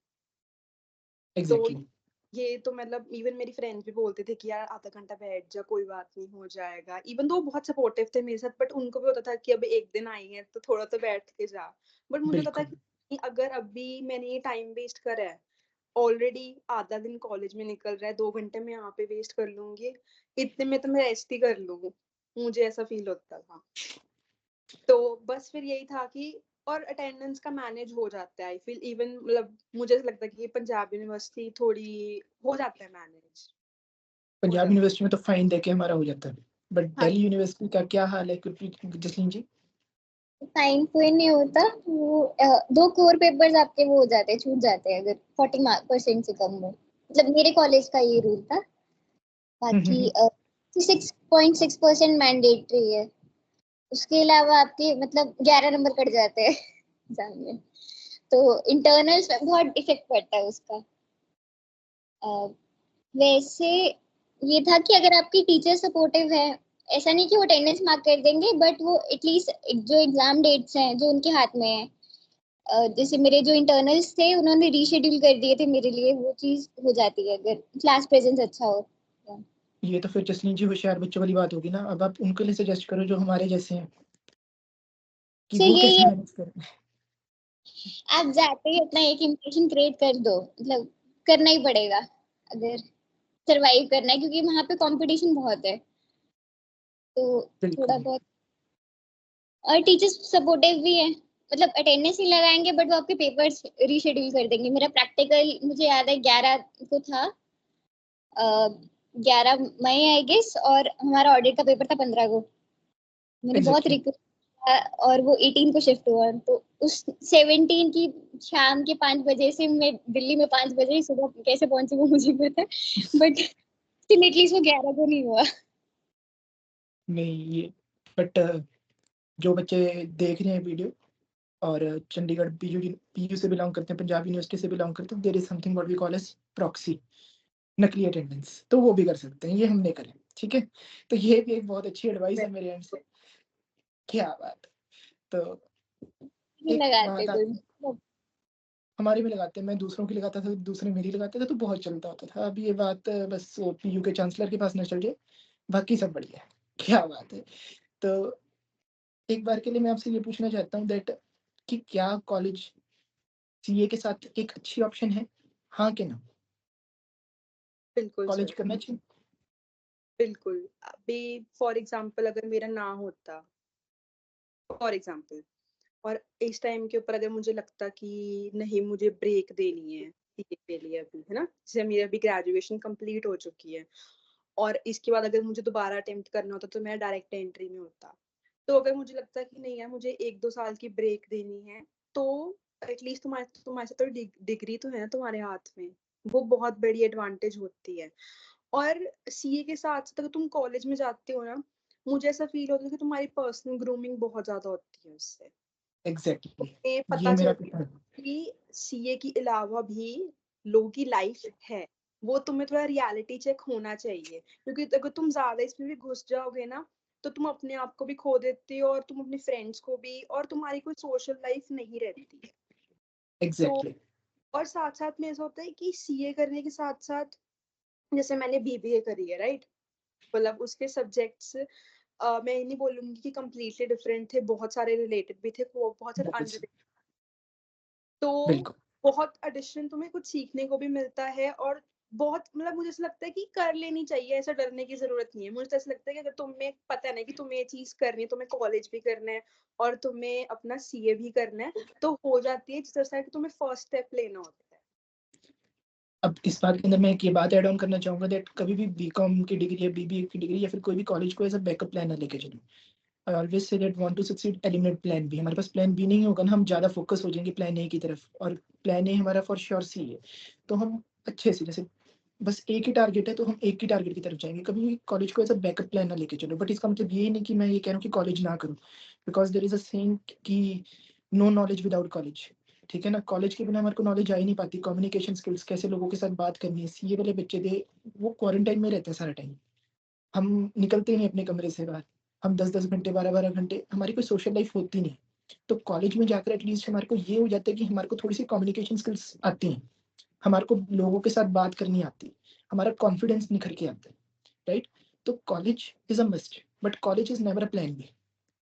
तो एग्जैक्टली। ये तो मतलब इवन मेरी फ्रेंड्स भी बोलते थे कि यार आधा घंटा बैठ जा, कोई बात नहीं हो जाएगा। इवन दो बहुत सपोर्टिव थे मेरे साथ, बट उनको भी होता था कि अब एक दिन आई है तो थोड़ा तो बैठ के जा। बट मुझे होता था बिल्कुल कि अगर अभी मैंने ये टाइम वेस्ट करा है, ऑलरेडी आधा दिन कॉलेज में निकल रहा है, 2 घंटे मैं यहाँ पे वेस्ट कर लूंगी, इतने में तो मैं रेस्ट ही कर लूँ, मुझे ऐसा फील होता था। तो बस फिर यही था कि और अटेंडेंस का मैनेज हो जाता है, आई फील इवन मतलब मुझे ऐसा लगता है कि पंजाब यूनिवर्सिटी थोड़ी हो जाता है मैनेज, हो पंजाब जाता यूनिवर्सिटी में तो फाइन देके हमारा हो जाता है, बट है। हाँ, दिल्ली यूनिवर्सिटी का क्या हाल है जसलीन जी? फाइन कोई नहीं होता वो 2 कोर पेपर्स आपके वो हो जाते हैं, छूट जाते हैं अगर 40% से कम हो। मतलब मेरे कॉलेज का ये रूल था। बाकी हम्म। 6.6% मैंडेटरी है। उसके अलावा आपके मतलब 11 नंबर कट जाते हैं एग्जाम में। तो इंटरनल्स में बहुत इफेक्ट पड़ता है उसका। अ, वैसे ये था कि अगर आपकी टीचर सपोर्टिव है, ऐसा नहीं कि वो अटेंडेंस मार्क कर देंगे, बट वो एटलीस्ट जो एग्जाम डेट्स हैं जो उनके हाथ में है, जैसे मेरे जो इंटरनल्स थे उन्होंने रीशेड्यूल कर दिए थे मेरे लिए, वो चीज हो जाती है अगर क्लास प्रेजेंस अच्छा हो। ये तो फिर जसलीन जी होशियार बच्चों वाली बात होगी ना। अब आप उनके लिए सजेस्ट करो जो हमारे जैसे हैं कि तो वो यही कैसे है, मैनेज करें। आप जाते ही अपना एक इम्प्रेशन क्रिएट कर दो, मतलब करना ही पड़ेगा अगर सरवाइव करना है, क्योंकि वहां पे कंपटीशन बहुत है। तो थोड़ा बिल्कुल बहुत, और टीचर्स सपोर्टिव भी है, मतलब अटेंडेंस नहीं लगाएंगे बट वो आपके पेपर्स रीशेड्यूल कर देंगे। मेरा प्रैक्टिकल मुझे याद है 11 को था, 11 मई आई गेस, और हमारा ऑडिट का पेपर था 15 को। मैंने बहुत एग्जैक्टली। रिक्वेस्ट किया और वो 18 को शिफ्ट हुआ, तो उस 17 की शाम के 5 बजे से मैं दिल्ली में 5 बजे ही सुबह कैसे पहुंची वो मुझे पता है, बट स्टिल एटलीस्ट वो 11 को नहीं हुआ। नहीं ये बट जो बच्चे देख रहे हैं वीडियो और चंडीगढ़ पीयू से बिलोंग करते हैं, पंजाब यूनिवर्सिटी से बिलोंग करते हैं, there is something what we call as proxy, नकली अटेंडेंस, तो वो भी कर सकते हैं, ये हमने करें। ठीक है, तो ये भी एक बहुत अच्छी एडवाइस है मेरे एंड से। क्या बात। तो नहीं एक लगाते बात कोई आती है, हमारे में लगाते हैं, मैं दूसरों की लगाता था, दूसरे मेरी लगाते थे, तो बहुत चलता होता था। अब ये बात बस पीयू के चांसलर के पास न चल जाए, बाकी सब बढ़िया है। क्या बात है। तो एक बार के लिए मैं आपसे ये पूछना चाहता हूँ दैट कि क्या कॉलेज सीए के साथ एक अच्छी ऑप्शन है, हाँ कि ना? बिल्कुल कॉलेज सर, करना चाहिए? बिल्कुल। अभी फॉर एग्जांपल अगर मेरा ना होता, फॉर एग्जांपल, और इस टाइम के ऊपर अगर मुझे लगता कि नहीं मुझे ब्रेक देनी है सीए के लिए अभी, है ना, जैसे मेरी अभी ग्रेजुएशन कंप्लीट हो चुकी है और इसके बाद अगर मुझे दोबारा अटेम्प्ट करना होता तो मैं डायरेक्ट एंट्री में होता। तो अगर मुझे लगता कि नहीं यार मुझे 1-2 साल की ब्रेक देनी है, तो एटलीस्ट तुम्हारे तुम्हारे साथ तो डिग्री तो है ना तुम्हारे हाथ में, वो बहुत बड़ी एडवांटेज होती है। और सीए के साथ साथ अगर तुम कॉलेज में जाते हो ना, मुझे ऐसा फील होता है कि तुम्हारी पर्सनल ग्रूमिंग बहुत ज्यादा होती है उससे। एग्जैक्टली। तुम्हें ये पता मेरा चलता पेपर। है कि सीए के अलावा भी लोगों की लाइफ है, वो तुम्हें थोड़ा रियलिटी चेक होना चाहिए, क्योंकि अगर तुम ज्यादा इसमें भी घुस जाओगे ना तो तुम अपने आप को भी खो देते हो और तुम अपने फ्रेंड्स को भी, और तुम्हारी कोई सोशल लाइफ नहीं रहती है। तो एग्जैक्टली। और साथ साथ में ऐसा होता है कि सीए करने के साथ साथ जैसे मैंने बीबीए करी है, राइट, मतलब उसके सब्जेक्ट्स मैं ये नहीं बोलूंगी कि कम्प्लीटली डिफरेंट थे, बहुत सारे रिलेटेड भी थे, बहुत सारे बिल्कुल अनरिलेटेड। तो बिल्कुल। बहुत एडिशन तुम्हें कुछ सीखने को भी मिलता है, और बहुत मतलब मुझे ऐसा लगता है कि कर लेनी चाहिए, ऐसा डरने की जरूरत नहीं है। मुझे तो ऐसा लगता है कि अगर तुम्हें पता है ना कि तुम्हें ये चीज करनी है, तुम्हें कॉलेज भी करना है और तुम्हें अपना सीए भी करना है, तो हो जाती है। जिस तरह से कि तुम्हें फर्स्ट स्टेप लेना होता है। अब इस बात के अंदर मैं एक ये बात ऐड ऑन करना चाहूंगा दैट कभी भी बीकॉम की डिग्री या बीबीए की डिग्री या फिर कोई भी कॉलेज को एज अ बैकअप प्लान ना लेके चलो। I always say that want to succeed eliminate plan B. हमारे पास प्लान बी नहीं होगा ना, हम ज़्यादा फोकस हो जाएंगे प्लान ए की तरफ, और प्लान ए हमारा फॉर श्योर सी है। तो हम अच्छे से, जैसे बस एक ही टारगेट है तो हम एक ही टारगेट की तरफ जाएंगे। कभी भी कॉलेज को एज अ बैकअप प्लान ना लेके चलो। बट इसका मतलब ये नहीं कि मैं ये कह रहा हूँ कि कॉलेज ना करूँ, because there is a saying कि नो नॉलेज विदाउट कॉलेज। ठीक है ना, कॉलेज के बिना हमारे को नॉलेज आ ही नहीं पाती। कम्युनिकेशन स्किल्स, कैसे लोगों के साथ बात करनी है। सीए वाले बच्चे थे, वो क्वारंटाइन में रहते हैं सारा टाइम। हम निकलते ही नहीं अपने कमरे से बाहर। हम 10-10 घंटे, 12-12 घंटे, हमारी कोई सोशल लाइफ होती नहीं। तो कॉलेज में जाकर एटलीस्ट हमारे को ये हो जाता है कि हमारे को थोड़ी सी कम्युनिकेशन स्किल्स आती हैं, हमारे को लोगों के साथ बात करनी आती है, हमारा कॉन्फिडेंस निखर के आता है, राइट। तो college is a must, but college is never a plan B.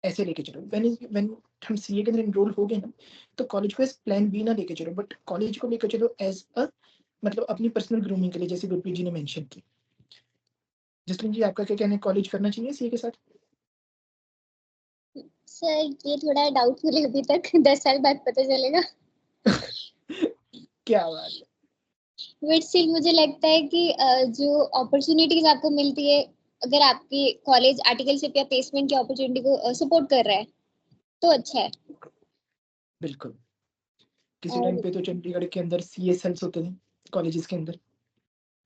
ऐसे लेके चलो। व्हेन हम सीए के अंदर एनरोल हो गए ना, तो कॉलेज को एज प्लान बी ना लेके चलो, बट कॉलेज को लेकर चलो एज अ, मतलब अपनी पर्सनल ग्रूमिंग के लिए, जैसे गुरप्रीत जी ने मेंशन की। जसलीन जी, आपका क्या कहना है, कॉलेज करना चाहिए सीए के साथ? सर ये थोड़ा डाउटफुल है अभी तक। 10 साल बाद पता चलेगा। क्या बात है। बट स्टिल मुझे लगता है कि जो अपॉर्चुनिटीज आपको मिलती है, अगर आपकी कॉलेज आर्टिकलशिप या प्लेसमेंट की अपॉर्चुनिटी को सपोर्ट कर रहा है तो अच्छा है। बिल्कुल। किसी टाइम और पे तो चंडीगढ़ के अंदर सीएसएल्स होते थे कॉलेजेस के अंदर।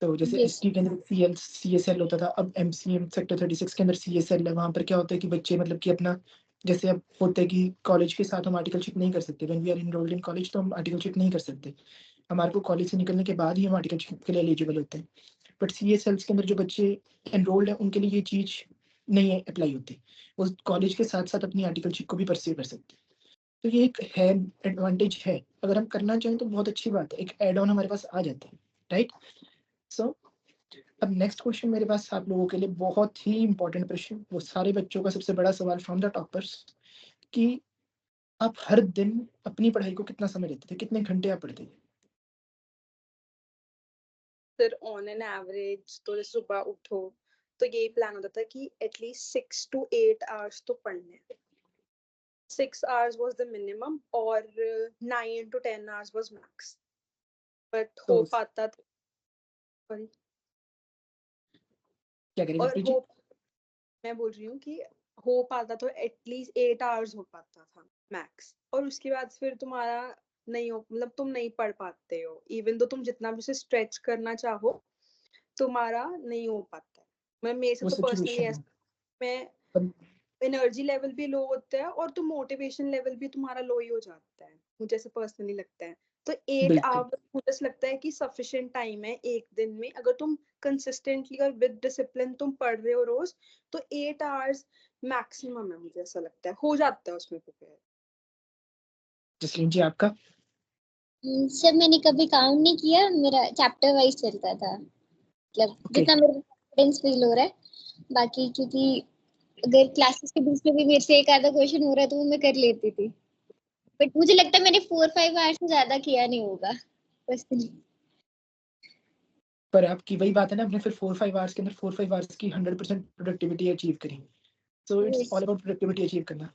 तो जैसे यस, एसटी के अंदर सीएसएल होता था, अब एमसीएम सेक्टर 36 के अंदर सीएसएल है। वहाँ पर क्या होता है कि बच्चे मतलब कि अपना, जैसे अब होता है कि कॉलेज के साथ हम आर्टिकलशिप नहीं कर सकते। When we are enrolled in college तो हम आर्टिकलशिप नहीं कर सकते। हमारे को कॉलेज से निकलने के बाद ही हम आर्टिकलशिप के लिए एलिजिबल होते हैं। बट सीएसएल्स के अंदर जो बच्चे एनरोल्ड हैं उनके लिए ये चीज़ नहीं अप्लाई होती। वो कॉलेज के साथ साथ अपनी आर्टिकलशिप को भी परस्यू कर सकते हैं। तो ये एक है, एडवांटेज है। अगर हम करना चाहें तो बहुत अच्छी बात है, एक एड ऑन हमारे पास आ जाता है, राइट। सो अब नेक्स्ट क्वेश्चन मेरे पास आप लोगों के लिए बहुत ही इंपॉर्टेंट प्रश्न, वो सारे बच्चों का सबसे बड़ा सवाल फ्रॉम द टॉपर्स, कि आप हर दिन अपनी पढ़ाई को कितना समय देते थे, कितने घंटे आप पढ़ते थे? फिर ऑन एन एवरेज तो जैसे सुबह उठो तो यही प्लान होता था कि एटलीस्ट 6 to 8 आवर्स तो पढ़ने हैं। 6 hours was the minimum और 9 to 10 hours was max, but हो तो पाता था। sorry, क्या करें और गुरप्रीत जी? हो, मैं बोल रही हूँ कि हो पाता तो एटलीस्ट 8 hours हो पाता था मैक्स, और उसके बाद फिर तुम्हारा नहीं हो, मतलब तुम नहीं पढ़ पाते हो। इवन तो तुम जितना भी उसे स्ट्रेच करना चाहो, तुम्हारा नहीं हो पाता है। मैं मेरे से वो तो पर्सनली सिचुएशन है। ऐसा, मैं पर एनर्जी लेवल भी लो होता है और तो मोटिवेशन लेवल भी तुम्हारा लो ही हो जाता है, मुझे ऐसे पर्सनली लगता है। तो 8 बिल्कुल। आवर्स मुझे ऐसा लगता है कि सफिशिएंट टाइम है एक दिन में। अगर तुम कंसिस्टेंटली और विद डिसिप्लिन तुम पढ़ रहे हो रोज, तो 8 आवर्स मैक्सिमम है, मुझे ऐसा लगता है हो जाता है उसमें प्रिपेयर। जसलीन जी, आपका? सर मैंने कभी काउंट नहीं किया, मेरा चैप्टर वाइज चलता था, मतलब ओके। जितना मेरे को कॉन्फिडेंस फील हो रहा है। बाकी क्योंकि अगर क्लासेस के बीच में भी मेरे से एक आधा क्वेश्चन हो रहा है तो वो मैं कर लेती थी। बट मुझे लगता है मैंने 4-5 आवर्स से ज्यादा किया नहीं होगा पर्सनली। पर आपकी वही बात है ना, आपने फिर 4-5 आवर्स के अंदर 4-5 आवर्स की 100% प्रोडक्टिविटी अचीव करी। So it's all about productivity achieve करना।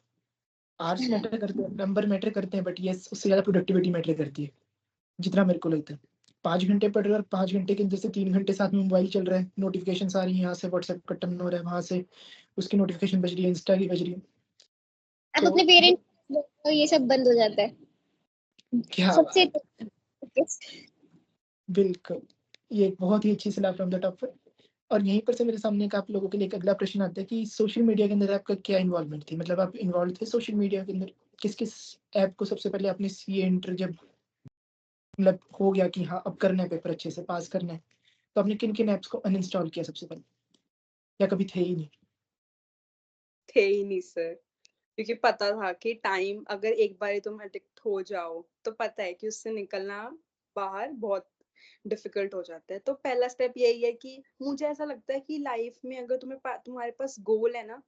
आवर्स हाँ, मैटर करते हैं, नंबर मैटर करते हैं, बट यस उससे ज़्यादा प्रोडक्टिविटी मैटर करती है, जितना मेरे को लगता है। 5 घंटे पढ़ रहे हो और 5 घंटे के अंदर से 3 घंटे साथ में मोबाइल चल रहा है, नोटिफिकेशन आ रही है, यहाँ से व्हाट्सएप का टर्न हो रहा है, वहाँ से उसकी नोटिफिकेशन बज रही है, इंस्टा की बज रही है। आप तो अपने पेरेंट्स तो ये सब बंद हो जाता है क्या सबसे। बात है, बिल्कुल। ये एक बहुत ही अच्छी सलाह फ्रॉम द टॉप। और यहीं पर से मेरे सामने एक आप लोगों के लिए एक अगला प्रश्न आता है कि सोशल मीडिया के अंदर आपका क्या इन्वॉल्वमेंट थी, मतलब आप इन्वॉल्व थे सोशल मीडिया के अंदर? किस किस ऐप को सबसे पहले आपने सीए इंटर जब मतलब हो गया कि हाँ अब करना है, पेपर अच्छे से पास करना है, तो आपने किन किन ऐप्स को अनइंस्टॉल किया सबसे पहले, या कभी थे ही नहीं? थे ही नहीं सर, क्योंकि पता था कि टाइम अगर एक बार तुम एडिक्ट हो जाओ तो पता है कि उससे निकलना बाहर बहुत डिफिकल्ट हो जाता है। तो पहला स्टेप यही है कि मुझे ऐसा लगता है कि लाइफ में अगर तुम्हारे पास गोल है ना,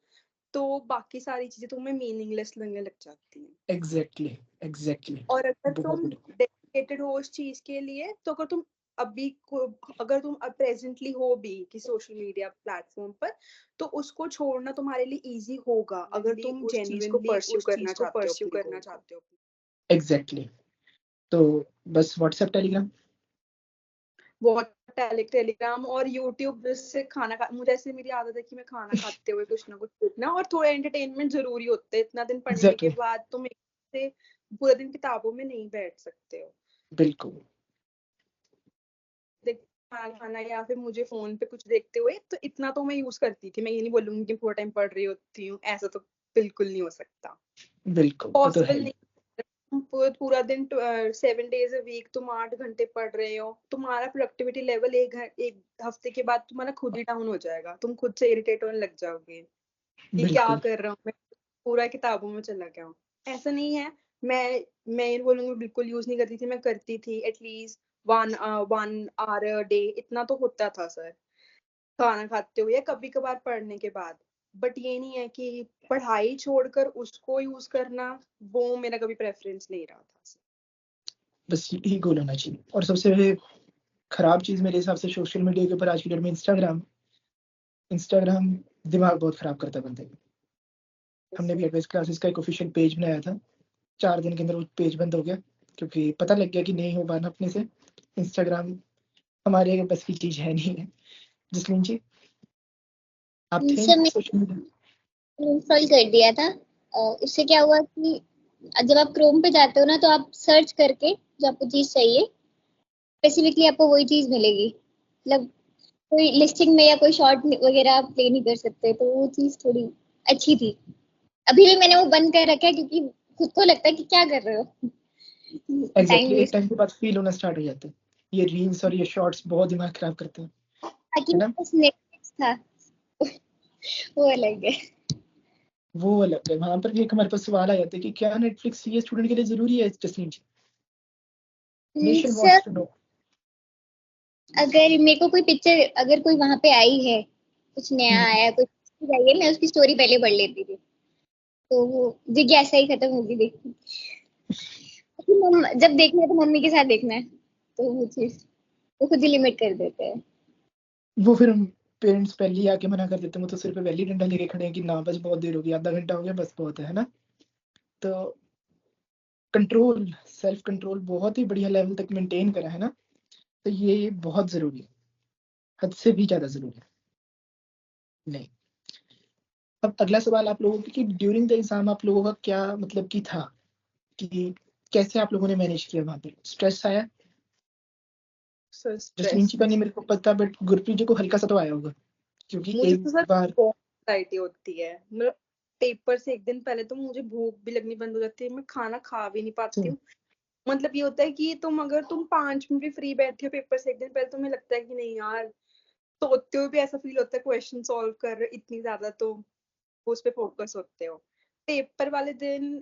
तो बाकी सारी चीजें तुम्हें मीनिंगलेस लगने लग जाती हैं। Exactly, exactly. और अगर बहुत तुम बढ़िया। डेडिकेटेड हो उस चीज के लिए, तो अगर तुम प्रेजेंटली हो भी कि सोशल मीडिया प्लेटफॉर्म पर, तो उसको छोड़ना तुम्हारे लिए इजी होगा अगर तुम उस चीज को जेन्युइनली परस्यू उस करना चीज को चाहते हो परस्यू अपने करना goal को। चाहते हो। एग्जैक्टली तो बस व्हाट्सएप टेलीग्राम टेलीग्राम और यूट्यूब, जिससे मुझे ऐसे मेरी आदत है कि मैं खाना खाते हुए कुछ ना कुछ देखना, और थोड़ा एंटरटेनमेंट जरूरी होता है। इतना दिन पढ़ने के एग्जैक्टली बाद तुम एक से पूरे दिन किताबों में नहीं बैठ सकते हो। बिल्कुल खाना खाना या फिर मुझे फोन पे कुछ देखते हुए, तो इतना तो मैं यूज करती थी। मैं ये नहीं बोलूंगी कि पूरा टाइम पढ़ रही होती हूँ, ऐसा तो बिल्कुल नहीं हो सकता, बिल्कुल वो तो है पॉसिबल ही। नहीं। पूरा दिन 7 डेज अ वीक तुम 8 घंटे पढ़ रहे हो, तुम्हारा प्रोडक्टिविटी लेवल एक हफ्ते के बाद तुम्हारा खुद ही डाउन हो जाएगा। तुम खुद से इरिटेट होने लग जाओगे कि क्या बिल्कुल कर रहा हूँ मैं, पूरा किताबों में चला गया हूँ। ऐसा नहीं है, मैं ये बोलूंगी बिल्कुल यूज नहीं करती थी, मैं करती थी। एटलीस्ट 1 आवर डे इतना तो होता था सर, खाना खाते हुए या कभी कभार पढ़ने के बाद। बट ये नहीं है कि पढ़ाई छोड़कर उसको यूज करना, वो मेरा कभी प्रेफरेंस नहीं रहा था सर। बस यही गोल होना चाहिए। और सबसे खराब चीज मेरे हिसाब से सोशल मीडिया के ऊपर आज की डेट में इंस्टाग्राम दिमाग बहुत खराब करता है बंदे का। हमने भी एडवाइस क्लासेस का एक ऑफिशियल पेज बनाया था, 4 दिन के अंदर वो पेज बंद हो गया क्योंकि पता लग गया कि नहीं हो पाना अपने से। इंस्टाग्राम हमारे बस की चीज है नहीं है। जसलीन जी आप थे सर मैं सोशल मीडिया? इंस्टॉल कर दिया था। उससे क्या हुआ कि जब आप क्रोम पे जाते हो ना, तो आप सर्च करके जो आपको चीज चाहिए स्पेसिफिकली आपको वही चीज मिलेगी। मतलब कोई लिस्टिंग में या कोई शॉर्ट वगैरह आप प्ले नहीं कर सकते, तो वो चीज थोड़ी अच्छी थी। अभी भी मैंने वो बंद कर रखा है क्योंकि खुद को लगता है कि क्या कर रहे हो, टाइम एग्जैक्टली एक वेस्ट। टाइम के बाद फील होना स्टार्ट हो जाता है। ये रील्स और ये शॉर्ट्स बहुत दिमाग खराब करते हैं, बाकी है ना? बस नेटफ्लिक्स था, वो अलग है। वो अलग है। वहां पर भी एक हमारे पास सवाल आ जाता है कि क्या नेटफ्लिक्स ये स्टूडेंट के लिए जरूरी है? Jasleen ji nation sir wants to know. अगर मेरे को कोई पिक्चर अगर कोई वहां पे आई है, कुछ नया आया, कुछ चीज आई है, मैं उसकी स्टोरी पहले पढ़ लेती थी, तो वो जिज्ञासा ही खत्म होगी देखी। जब देखना है तो मम्मी के साथ देखना है, तो वो चीज वो खुद ही लिमिट कर देते हैं। वो फिर हम पेरेंट्स पहले ही आके मना कर देते हैं। वो तो सिर पे पहले ही डंडा लेके खड़े हैं कि ना बस बहुत देर हो गई, आधा घंटा हो गया, बस बहुत है ना? तो कंट्रोल, सेल्फ कंट्रोल बहुत ही बढ़िया लेवल तक मेंटेन करा है ना, तो ये बहुत जरूरी है, हद से भी ज्यादा जरूरी है। नहीं, अब अगला सवाल आप लोगों की कि ड्यूरिंग द एग्जाम आप लोगों का क्या मतलब की था, कि कैसे आप लोगों ने मैनेज किया? वहां पे स्ट्रेस आया? सर जसलीन स्ट्रेस जी का नहीं मेरे को पता, बट गुरप्रीत जी को हल्का सा तो आया होगा क्योंकि मुझे एक तो सर बार बहुत एंग्जाइटी होती है। मतलब पेपर से एक दिन पहले तो मुझे भूख भी लगनी बंद हो जाती है, मैं खाना खा भी नहीं पाती हूँ। मतलब ये होता है कि अगर तुम 5 मिनट भी फ्री बैठे हो पेपर से एक दिन पहले, तुम्हें लगता है कि नहीं यार, सोते हुए भी ऐसा फील होता है क्वेश्चन सॉल्व कर रहे हो इतनी ज्यादा, तो उस पे फोकस होते हो। पेपर वाले दिन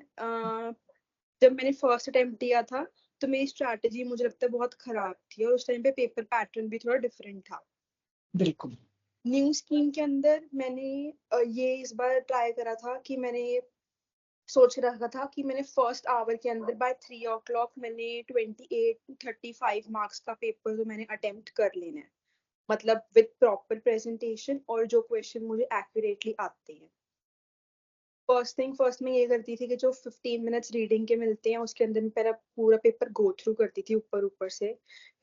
जब मैंने फर्स्ट अटेम्प्ट दिया था, तो मेरी स्ट्रैटेजी मुझे लगता है बहुत खराब थी, और उस टाइम पे पेपर पैटर्न भी थोड़ा डिफरेंट था। बिल्कुल न्यू स्कीम के अंदर मैंने ये इस बार ट्राई करा था कि मैंने सोच रखा था कि मैंने फर्स्ट आवर के अंदर बाय 3 o'clock मैंने 28 to 35 मार्क्स का पेपर जो मैंने अटेम्प्ट कर लेना है, मतलब विद प्रॉपर प्रेजेंटेशन और जो क्वेश्चन मुझे एक्यूरेटली आते हैं। फर्स्ट थिंग फर्स्ट मैं ये करती थी कि जो 15 मिनट्स रीडिंग के मिलते हैं उसके अंदर मैं पहले पूरा पेपर गो थ्रू करती थी ऊपर ऊपर से।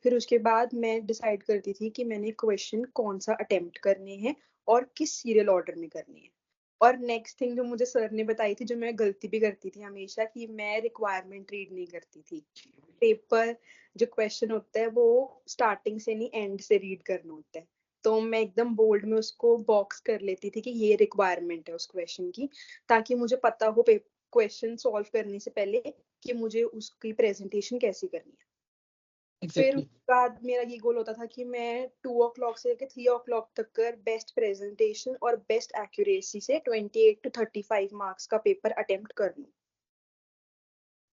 फिर उसके बाद मैं डिसाइड करती थी कि मैंने क्वेश्चन कौन सा अटेम्प्ट करने हैं और किस सीरियल ऑर्डर में करने हैं। और नेक्स्ट थिंग जो मुझे सर ने बताई थी, जो मैं गलती भी करती थी हमेशा, कि मैं रिक्वायरमेंट रीड नहीं करती थी। पेपर जो क्वेश्चन होता है वो स्टार्टिंग से नहीं एंड से रीड करना होता है, तो मैं एकदम बोल्ड में उसको बॉक्स कर लेती थी कि ये रिक्वायरमेंट है उस क्वेश्चन की, ताकि मुझे पता हो क्वेश्चन सॉल्व करने से पहले कि मुझे उसकी प्रेजेंटेशन कैसी करनी है। फिर एग्जैक्टली उसके बाद मेरा ये गोल होता था कि मैं 2 o'clock से लेकर 3 o'clock तक कर बेस्ट प्रेजेंटेशन और बेस्ट एक्यूरेसी से 28 to 35 मार्क्स का पेपर अटेम्प्ट कर लूँ।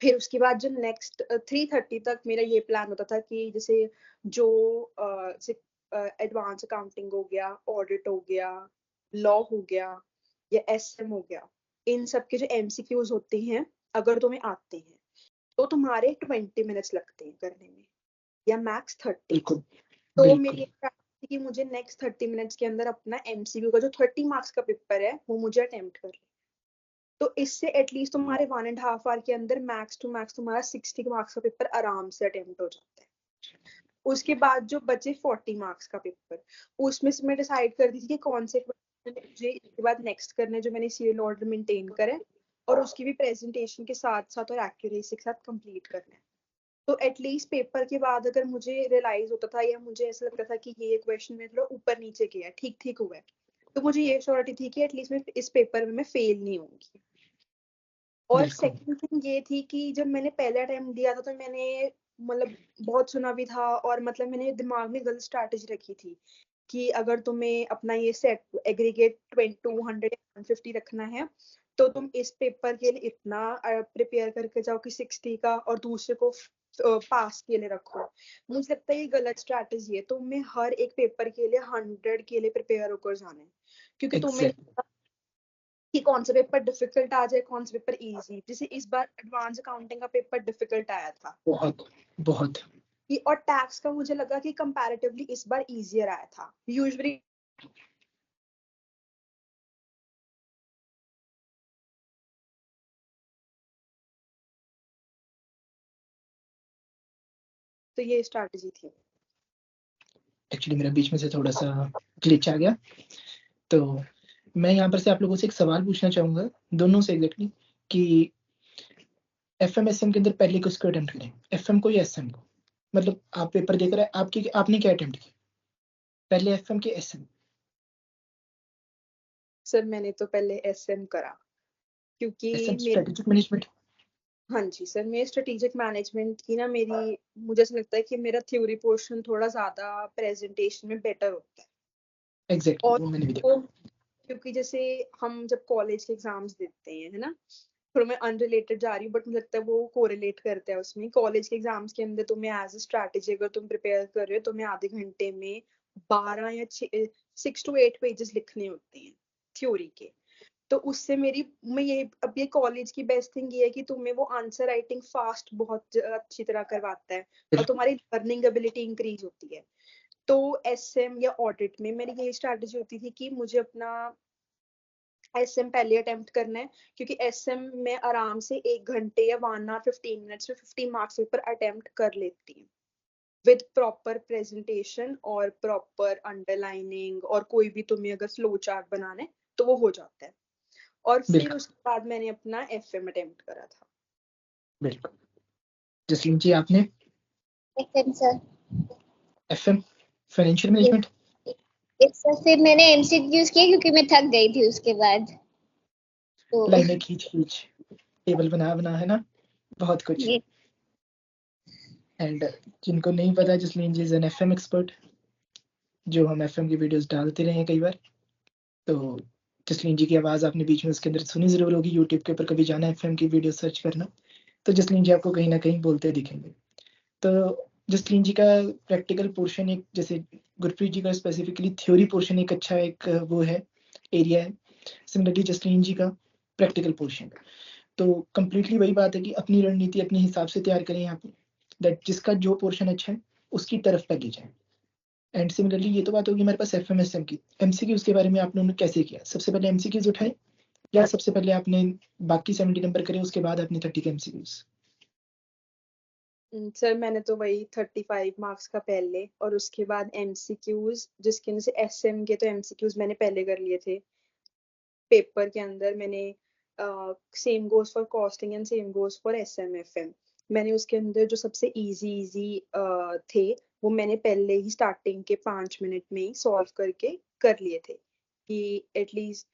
फिर उसके बाद जो नेक्स्ट 3:30 तक मेरा ये प्लान होता था कि जैसे जो एडवांस अकाउंटिंग हो गया, ऑडिट हो गया, लॉ हो गया या एसएम हो गया, इन सब के जो एमसीक्यूज होते हैं, अगर तुम्हें आते हैं तो तुम्हारे 20 मिनट्स लगते हैं करने में या मैक्स 30। बिल्कुल तो बिल्कुल मेरी strategy कि मुझे नेक्स्ट 30 मिनट्स के अंदर अपना एमसीक्यू का जो 30 मार्क्स का पेपर है वो मुझे अटेम्प्ट कर ले। तो इससे एटलीस्ट तुम्हारे 1.5 आवर के अंदर मैक्स टू मैक्स तुम्हारा 60 मार्क्स का पेपर आराम से अटेम्प्ट हो जाता है। उसके बाद जो बचे 40 मार्क्स का पेपर, उसमें से मैं डिसाइड कर दी थी कि कौन से question मुझे इसके बाद नेक्स्ट करने, जो मैंने सीरियल ऑर्डर मेंटेन करे और उसकी भी प्रेजेंटेशन के साथ साथ और एक्यूरेसी के साथ कंप्लीट करना है। तो एटलीस्ट पेपर के बाद अगर मुझे रियलाइज होता था या मुझे ऐसा लगता था कि ये क्वेश्चन में थोड़ा ऊपर नीचे किया है, ठीक ठीक हुआ है, तो मुझे ये श्योरिटी थी कि एटलीस्ट मैं इस पेपर में मैं फेल नहीं होंगी। और बिल्कुल सेकंड थिंग ये थी कि जब मैंने पहला अटेम्प्ट दिया था तो मैंने मतलब बहुत सुना भी था और मतलब मैंने दिमाग में गलत स्ट्रैटेजी रखी थी कि अगर तुम्हें अपना ये सेट एग्रीगेट 200-150 रखना है तो तुम इस पेपर के लिए इतना प्रिपेयर करके जाओ कि 60 का और दूसरे को पास के लिए रखो। मुझे लगता है ये गलत स्ट्रैटेजी है। तुम्हें हर एक पेपर के लिए 100 के लिए प्रिपेयर होकर जाना है, क्योंकि तुम्हें नहीं एग्जैक्ट पता कि कौन सा पेपर डिफिकल्ट आ जाए, कौन सा पेपर इजी। जैसे इस बार एडवांस अकाउंटिंग का पेपर डिफिकल्ट आया था बहुत बहुत और टैक्स का मुझे लगा कि कंपैरेटिवली इस बार इजियर आया था। यूजुअली तो ये स्ट्रैटेजी थी। एक्चुअली मेरा बीच में से थोड़ा सा ग्लिच आ गया, तो मैं यहाँ पर से आप लोगों से एक सवाल पूछना चाहूंगा, दोनों से एग्जैक्टली, कि एफएम एसएम के अंदर पहले किसको अटेम्प्ट करें, एफएम को या एसएम को? मतलब आप पेपर देख रहे हैं, आपकी आपने क्या अटेम्प्ट किया, पहले एफएम के एसएम? सर मैंने तो पहले एसएम करा क्योंकि एसएम मेरे स्ट्रेटेजिक मैनेजमेंट। हाँ जी सर, मेरे स्ट्रेटेजिक मैनेजमेंट की ना मेरी मुझे ऐसा लगता है कि मेरा थ्योरी पोर्शन थोड़ा ज्यादा प्रेजेंटेशन में बेटर होता है। एग्जैक्टली और वो मैंने भी देखा। वो क्योंकि जैसे हम जब कॉलेज के एग्जाम्स देते हैं, है ना, थोड़ा मैं अनरिलेटेड जा रही हूँ बट मुझे लगता है वो कोरिलेट करता है उसमें। कॉलेज के एग्जाम्स के अंदर तुम्हें एज अ स्ट्रैटेजी अगर तुम प्रिपेयर कर रहे हो तुम्हें आधे घंटे में 12 या 6 to 8 पेजेस लिखने होते हैं थ्योरी के। तो उससे मेरी मैं ये अब ये कॉलेज की बेस्ट थिंग ये है कि तुम्हें वो आंसर राइटिंग फास्ट बहुत अच्छी तरह करवाता है और तुम्हारी लर्निंग एबिलिटी इंक्रीज होती है। तो एसएम या ऑडिट में मेरी यही स्ट्रैटेजी होती थी कि मुझे अपना एसएम पहले अटेम्प्ट करना है, क्योंकि एसएम में आराम से 1 घंटे या 1 hour 15 minutes में 50 मार्क्स पेपर अटेम्प्ट कर लेती हूँ विद प्रॉपर प्रेजेंटेशन और प्रॉपर अंडरलाइनिंग, और कोई भी तुम्हें अगर फ्लो चार्ट बनाना है तो वो हो जाता है। और फिर बिल्कुल उसके बाद मैंने अपना एफएम अटेम्प्ट करा था। बिल्कुल। जसलीन जी आपने? FM sir. FM financial management. इस सर फिर मैंने एमसीक्यूज किया क्योंकि मैं थक गई थी उसके बाद, तो लाइनें खींच खींच, टेबल बना बना, है ना, बहुत कुछ। ये एंड जिनको नहीं पता, जसलीन जी इज एन एफएम एक्सपर्ट, जो हम एफएम की वीडियोस डालते रहे हैं कई बार। तो जसलीन जी की आवाज़ आपने बीच में उसके अंदर सुनी जरूर होगी, यूट्यूब के ऊपर कभी जाना एफएम की वीडियो सर्च करना, तो जसलीन जी आपको कहीं ना कहीं बोलते दिखेंगे। तो जसलीन जी का प्रैक्टिकल पोर्शन एक, जैसे गुरप्रीत जी का स्पेसिफिकली थ्योरी पोर्शन एक अच्छा एक वो है, एरिया है। सिमिलरली जसलीन जी का प्रैक्टिकल पोर्शन। तो कंप्लीटली वही बात है कि अपनी रणनीति अपने हिसाब से तैयार करें यहाँ पे, दैट जिसका जो पोर्शन अच्छा है उसकी तरफ लगे जाए। एंड सिमिलरली ये तो बात होगी हमारे पास एफएमएसएम की। एमसीक्यूज के बारे में आप लोगों ने कैसे किया, सबसे पहले एमसीक्यूज उठाए या सबसे पहले आपने बाकी 70 नंबर करे उसके बाद आपने 30 के एमसीक्यूज? सर मैंने तो वही 35 मार्क्स का पहले और उसके बाद एमसीक्यूज, जिसके अंदर से एसएम के तो एमसीक्यूज मैंने पहले कर लिए थे। पेपर के अंदर मैंने same goes for costing and same goes for SMFM. मैंने उसके अंदर जो सबसे इजी थे वो मैंने पहले ही स्टार्टिंग के 5 मिनट में ही सॉल्व करके कर लिए थे कि एटलीस्ट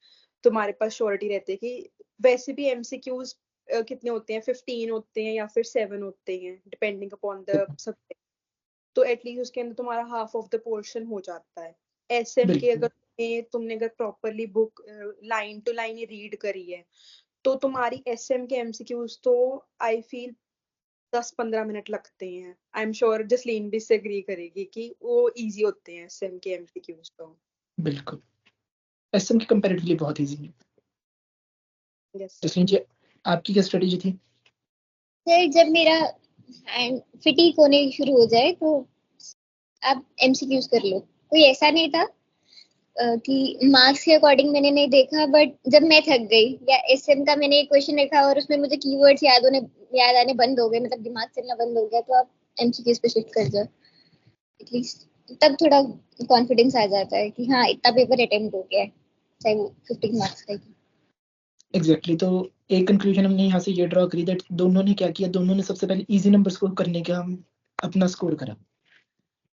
तुम्हारे पास श्योरिटी रहती है कि वैसे भी एमसीक्यूज कितने होते हैं, 15 होते हैं या फिर 7 होते हैं डिपेंडिंग अपॉन द सब्जेक्ट। तो एटलीस्ट उसके अंदर तुम्हारा हाफ ऑफ द पोर्शन हो जाता है। एसएम के बिल्कुल अगर तुमने अगर properly book line to line read करी है तो तुम्हारी एसएम के एमसीक्यूज तो आई फील 10-15 मिनट लगते हैं। आई एम श्योर जसलीन भी इससे एग्री करेगी कि वो इजी होते हैं एसएम के एमसीक्यूज तो। बिल्कुल, एसएम की कंपैरेटिवली बहुत इजी है। Yes sir. जसलीन जी आपकी क्या स्ट्रेटेजी थी? सर जब मेरा हैंड फिटीक होने शुरू हो जाए तो आप एमसीक्यूज कर लो। कोई ऐसा नहीं था कि मार्क्स के अकॉर्डिंग मैंने नहीं देखा, बट जब मैं थक गई या एसएम का मैंने एक क्वेश्चन देखा और उसमें मुझे कीवर्ड्स याद आने बंद हो गए, मतलब दिमाग चलना बंद हो गया, तो आप एमसीक्यूज पे शिफ्ट कर जाओ एटलीस्ट। तब थोड़ा कॉन्फिडेंस आ जाता है कि हाँ इतना पेपर अटेम्प्ट हो गया है, चाहे वो 15 मार्क्स का ही। एग्जैक्टली तो एक कंक्लूजन हमने यहाँ से ये ड्रॉ करी दैट दोनों ने क्या किया, दोनों ने सबसे पहले इजी नंबर स्कोर करने का हम अपना स्कोर करा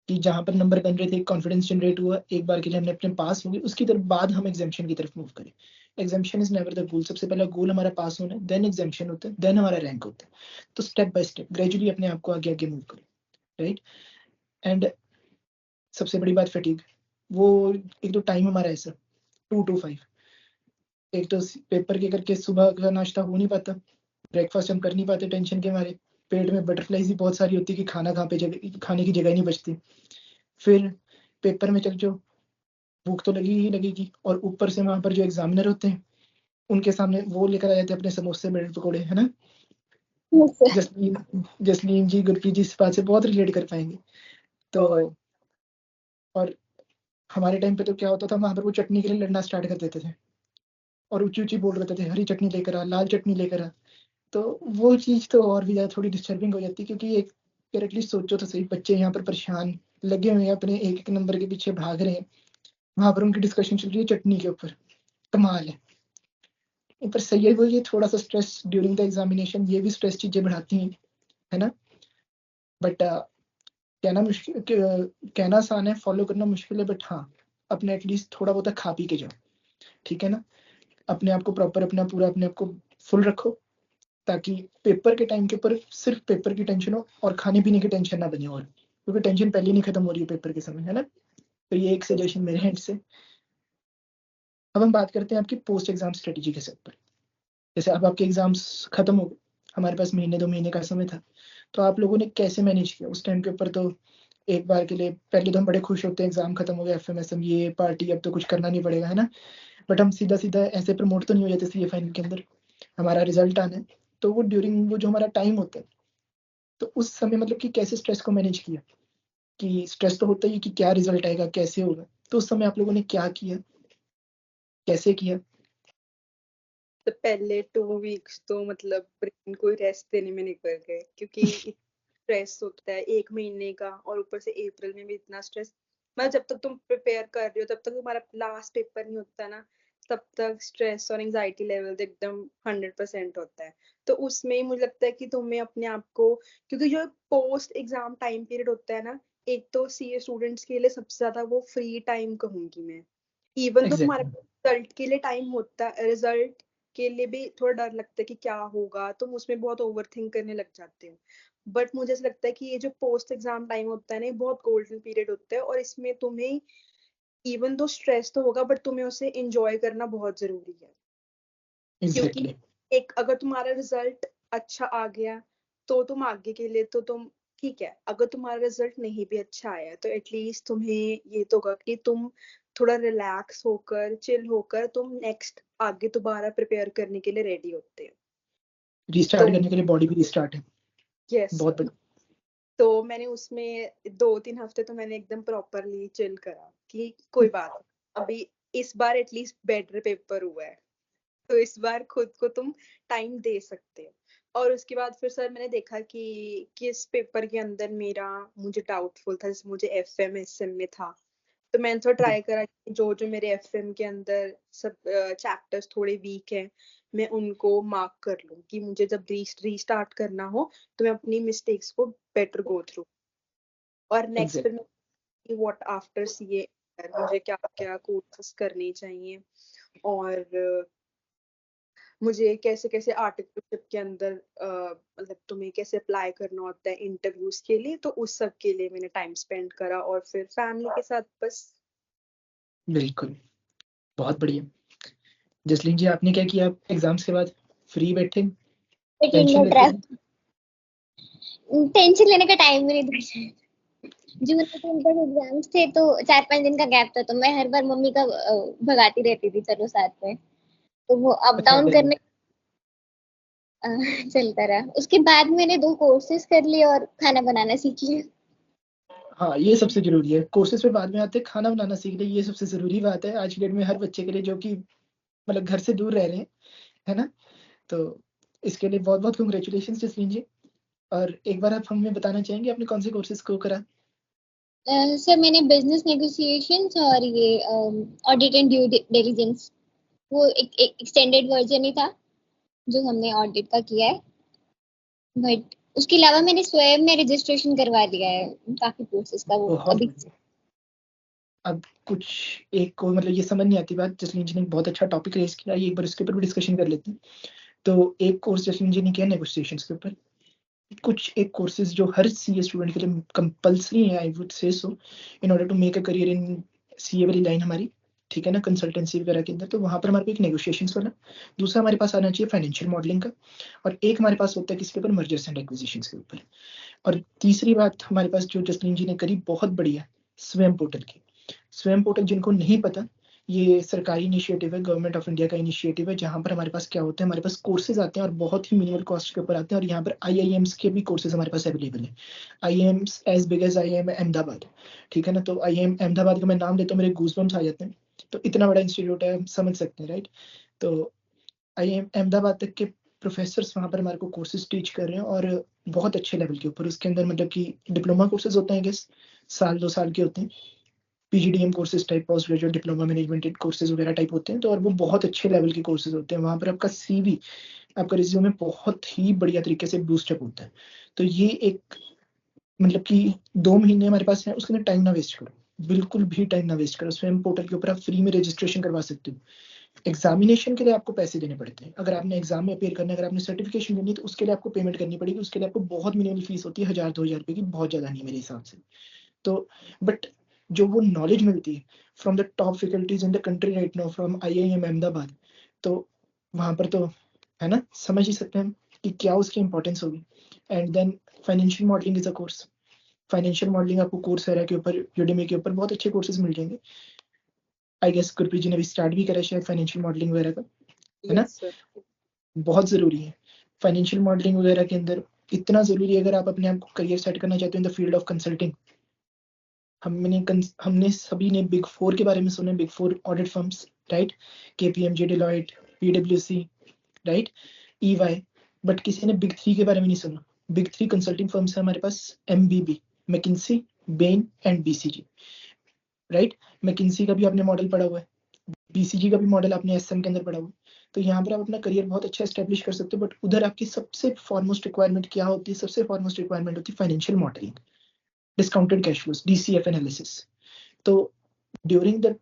कि जहां पर नंबर बन रहे थे कॉन्फिडेंस जनरेट हुआ, एक बार के लिए हमने अपने पास हो गए, उसकी तरफ बाद हम एग्जाम्शन की तरफ मूव करें। Exemption is never the goal, सबसे पहला गोल हमारा पास होना है, देन एग्जाम्शन होता है, देन हमारा रैंक होता है। तो स्टेप बाय स्टेप ग्रेजुअली अपने आप को आगे आगे मूव करें, राइट। एंड सबसे बड़ी बात फटीग, वो एक तो टाइम हमारा ऐसा 2 to 5, एक तो पेपर के करके सुबह का नाश्ता हो नहीं पाता, ब्रेकफास्ट हम कर नहीं पाते टेंशन के मारे, पेट में बटरफ्लाइज ही बहुत सारी होती है कि खाना कहाँ पे जगह, खाने की जगह नहीं बचती। फिर पेपर में चल जाओ, भूख तो लगी ही लगेगी, और ऊपर से वहां पर जो एग्जामिनर होते हैं उनके सामने वो लेकर आ जाते हैं अपने समोसे ब्रेड पकौड़े, है ना। जसलीन जसलीन जी, गुरप्रीत जी इस बात से बहुत रिलेट कर पाएंगे। तो और हमारे टाइम पे तो क्या होता था, वहां पर वो चटनी के लिए लड़ना स्टार्ट कर देते थे और ऊंची ऊंची बोल रहे थे हरी चटनी लेकर आ, लाल चटनी लेकर आ। तो वो चीज तो और भी ज्यादा थोड़ी डिस्टर्बिंग हो जाती, क्योंकि एक एटलीस्ट सोचो तो सही, बच्चे यहाँ पर परेशान लगे हुए हैं, अपने एक एक नंबर के पीछे भाग रहे हैं, वहां पर उनकी डिस्कशन चल रही है चटनी के ऊपर, कमाल है। पर सही है वो, ये थोड़ा सा स्ट्रेस ड्यूरिंग द एग्जामिनेशन, ये भी स्ट्रेस चीजें बढ़ाती हैं, है ना। बट कहना मुश्किल, कहना आसान है, फॉलो करना मुश्किल है, बट हाँ अपने एटलीस्ट थोड़ा बहुत खा पी के जाओ, ठीक है ना। अपने आप को प्रॉपर, अपना पूरा अपने आप को फुल रखो, ताकि पेपर के टाइम के ऊपर सिर्फ पेपर की टेंशन हो और खाने पीने की टेंशन ना बने, और क्योंकि टेंशन पहले नहीं खत्म हो रही है पेपर के समय, है ना। तो ये एक सजेशन मेरे हैंड से। अब हम बात करते हैं आपकी पोस्ट एग्जाम स्ट्रेटेजी के ऊपर। जैसे अब आपके एग्जाम्स खत्म हो गए, हमारे पास महीने 2 महीने का समय था, तो आप लोगों ने कैसे मैनेज किया उस टाइम के ऊपर। तो एक बार के लिए पहले तो हम बड़े खुश होते हैं, एग्जाम खत्म हो गया, एफएमएसएम ये पार्टी, अब तो कुछ करना नहीं पड़ेगा, है ना। बट हम सीधा सीधा ऐसे प्रमोट तो नहीं हो जाते सीए फाइनल के अंदर, हमारा रिजल्ट आना है। तो वो ड्यूरिंग वो जो हमारा टाइम होता है, तो उस समय मतलब कि कैसे स्ट्रेस को मैनेज किया, कि स्ट्रेस तो होता ही है कि क्या रिजल्ट आएगा, कैसे होगा, तो उस समय आप लोगों ने क्या किया, कैसे किया। तो पहले 2 वीक्स तो मतलब ब्रेन को रेस्ट देने में निकल गए, क्योंकि स्ट्रेस होता है 1 महीने का, और ऊपर से अप्रैल में भी इतना स्ट्रेस। मतलब जब तक तुम प्रिपेयर कर रहे हो, तब तक तुम्हारा लास्ट पेपर नहीं होता ना, तब तक स्ट्रेस और एंजाइटी लेवल एकदम 100% होता है। तो उसमें मुझे लगता है कि तुम्हें अपने आप को, क्योंकि जो पोस्ट एग्जाम टाइम पीरियड होता है ना, एक तो सीए स्टूडेंट्स के लिए सबसे ज्यादा वो फ्री टाइम कहूंगी मैं। इवन तो तुम्हारा एग्जैक्टली रिजल्ट के लिए टाइम होता है, रिजल्ट के लिए भी थोड़ा डर लगता है कि क्या होगा, तुम उसमें बहुत ओवर थिंक करने लग जाते हो। बट मुझे ऐसा लगता है कि ये जो पोस्ट एग्जाम टाइम होता है ना, ये बहुत गोल्डन पीरियड होता है, और इसमें तुम्हें इवन दो स्ट्रेस तो होगा, बट तुम्हें उसे एंजॉय करना बहुत जरूरी है। क्योंकि एग्जैक्टली एक अगर तुम्हारा रिजल्ट अच्छा आ गया, तो तुम आगे के लिए तो तुम ठीक है। अगर तुम्हारा रिजल्ट नहीं भी अच्छा आया, तो एटलीस्ट तुम्हें ये तो होगा कि तुम थोड़ा रिलैक्स होकर, चिल होकर, तुम नेक्स्ट आगे दोबारा प्रिपेयर करने के लिए रेडी होते हो। रिस्टार्ट तो करने के लिए बॉडी भी रिस्टार्ट है, यस, बहुत बढ़िया। तो मैंने उसमें 2-3 हफ्ते तो मैंने एकदम प्रॉपरली चिल करा कि कोई बात नहीं, अभी इस बार एटलीस्ट बेटर पेपर हुआ है, तो इस बार खुद को तुम टाइम दे सकते हो। और उसके बाद फिर सर मैंने देखा कि किस पेपर के अंदर मेरा मुझे डाउटफुल था, जैसे मुझे एफएम एसएम में था, तो मैंने थोड़ा ट्राई करा कि जो जो मेरे एफएम के अंदर सब चैप्टर्स थोड़े वीक हैं, मैं उनको मार्क कर लूं, कि मुझे जब रीस्टार्ट करना हो तो मैं अपनी मिस्टेक्स को बेटर गो थ्रू। और नेक्स्ट एग्जैक्ट फिर व्हाट आफ्टर सीए, मुझे क्या क्या कोर्सेस करने चाहिए, और मुझे कैसे कैसे आर्टिकलशिप के अंदर मतलब तुम्हें कैसे अप्लाई करना होता है इंटरव्यूज के लिए, तो उस सब के लिए मैंने टाइम स्पेंड करा, और फिर फैमिली के साथ बस। बिल्कुल, बहुत बढ़िया। जसलीन जी आपने क्या किया एग्जाम्स के बाद, फ्री बैठे, टेंशन लेते थे। टेंशन लेने का टाइम भी नहीं था। जून में तो उनका एग्जाम्स थे, तो 4-5 दिन का गैप था, तो मैं हर बार मम्मी का भगाती रहती थी चलो साथ में, तो वो अप अच्छा डाउन वेरी करने। गुड। चलता रहा। उसके बाद मैंने 2 कोर्सेज कर लिए और खाना बनाना सीख लिया। हाँ, ये सबसे जरूरी है। कोर्सेज पे बाद में आते हैं, खाना बनाना सीख ले, ये सबसे जरूरी बात है आज की डेट में हर बच्चे के लिए जो कि मतलब घर से दूर रह रहे हैं, है ना। तो इसके लिए बहुत बहुत कंग्रेचुलेशन जसलीन जी। और एक बार आप हमें बताना चाहेंगे आपने कौन से कोर्सेज को करा? सर मैंने बिजनेस नेगोशिएशंस और ये ऑडिट एंड ड्यू डिलिजेंस, वो एक एक्सटेंडेड वर्जन ही था जो हमने ऑडिट का किया है, बट उसके अलावा मैंने स्वयं में रजिस्ट्रेशन करवा लिया है काफी कोर्सेज का, वो बहुत अभी। बढ़िया। अब कुछ एक को मतलब ये समझ नहीं आती बात, जसलीन जी ने बहुत अच्छा टॉपिक रेज किया, ये एक बार इसके ऊपर भी डिस्कशन कर लेते हैं। तो एक कोर्स जसलीन जी ने किया नेगोशिएशंस के ऊपर। कुछ एक कोर्सेज जो हर सीए स्टूडेंट के लिए कंपल्सरी है, I would say so, in order to make a career in CA वाली लाइन हमारी, ठीक है ना, कंसल्टेंसी वगैरह के अंदर। तो वहां पर हमारे पास एक नेगोशिएशंस वाला, दूसरा हमारे पास आना चाहिए फाइनेंशियल मॉडलिंग का, और एक हमारे पास होता है किसके ऊपर, मर्जर्स एंड एक्विजिशंस के ऊपर। और तीसरी बात हमारे पास जो जसलीन जी ने करी बहुत बढ़िया, स्वयं पोर्टल की। स्वयं पोर्टल जिनको नहीं पता, ये सरकारी इनिशिएटिव है, गवर्नमेंट ऑफ इंडिया का इनिशिएटिव है, जहाँ पर हमारे पास क्या होता है, हमारे पास कोर्सेज आते हैं और बहुत ही मिनिमल कॉस्ट के ऊपर आते हैं। और यहाँ पर आईआईएम्स के भी कोर्सेज हमारे पास अवेलेबल है, IIMs as big as IIM Ahmedabad, ठीक है ना। तो आईआईएम अहमदाबाद का मैं नाम लेता हूँ, मेरे गूज़बम्स आ जाते हैं। तो इतना बड़ा इंस्टीट्यूट है, हम समझ सकते हैं, राइट। तो आईआईएम अहमदाबाद तक के प्रोफेसर्स वहाँ पर हमारे को कोर्सेज टीच कर रहे हैं, और बहुत अच्छे लेवल के ऊपर। उसके अंदर मतलब कि डिप्लोमा कोर्सेज होते हैं, गेस साल 2 साल के होते हैं, PGDM courses type, post graduate diploma management courses वगैरह टाइप होते हैं। तो और वो बहुत अच्छे लेवल के कोर्सेज होते हैं। वहाँ पर आपका सीवी, आपका रिज्यूमे बहुत ही बढ़िया तरीके से बूस्टअप होता है। तो ये एक मतलब कि 2 महीने हमारे पास है, उसके अंदर टाइम ना वेस्ट करो, बिल्कुल भी टाइम ना वेस्ट करो। स्वयं पोर्टल के ऊपर आप फ्री में रजिस्ट्रेशन करवा सकते हो। एग्जामिनेशन के लिए आपको पैसे देने पड़ते हैं, अगर आपने एग्जाम में अपेयर करना है, अगर आपने सर्टिफिकेशन लेनी है तो उसके लिए आपको पेमेंट करनी पड़ेगी। उसके लिए आपको बहुत मिनिमल फीस होती है, 1000-2000 रुपए की, बहुत ज्यादा नहीं मेरे हिसाब से। तो बट जो वो नॉलेज मिलती है from the top faculties in the country right now, from IIM Ahmedabad, तो वहां पर तो है ना, समझ ही सकते हैं हम कि क्या उसकी इंपॉर्टेंस होगी। And then financial modelling is a course. Financial modelling आपको कोर्सेरा के ऊपर, यूडेमी के ऊपर बहुत अच्छे कोर्सेज मिल जाएंगे। आई गेस गुरप्रीत जी ने भी स्टार्ट भी करा शायद फाइनेंशियल मॉडलिंग वगैरह का, है ना। Yes sir. बहुत जरूरी है फाइनेंशियल मॉडलिंग वगैरह के अंदर, इतना जरूरी है अगर आप अपने आप को करियर सेट करना चाहते हो in the field of consulting. हमने सभी ने बिग 4 के बारे में सुना, big 4 audit firms, right, KPMG, Deloitte, पीडब्ल्यूसी, राइट, ईवाई, बट किसी ने बिग 3 के बारे में नहीं सुना। बिग 3 कंसल्टिंग फर्म्स है हमारे पास, MBB, McKinsey, Bain and BCG, right. McKinsey का भी आपने मॉडल पढ़ा हुआ है, बीसीजी का भी मॉडल आपने एसएम के अंदर पढ़ा हुआ है। तो यहाँ पर आप अपना करियर बहुत अच्छा एस्टेब्लिश कर सकते हो। बट उधर आपकी सबसे फॉरमोस्ट रिक्वायरमेंट क्या होती है? सबसे फॉरमोस्ट रिक्वायरमेंट होती है financial modelling, discounted cash flows, DCF analysis. तो ड्यूरिंग द,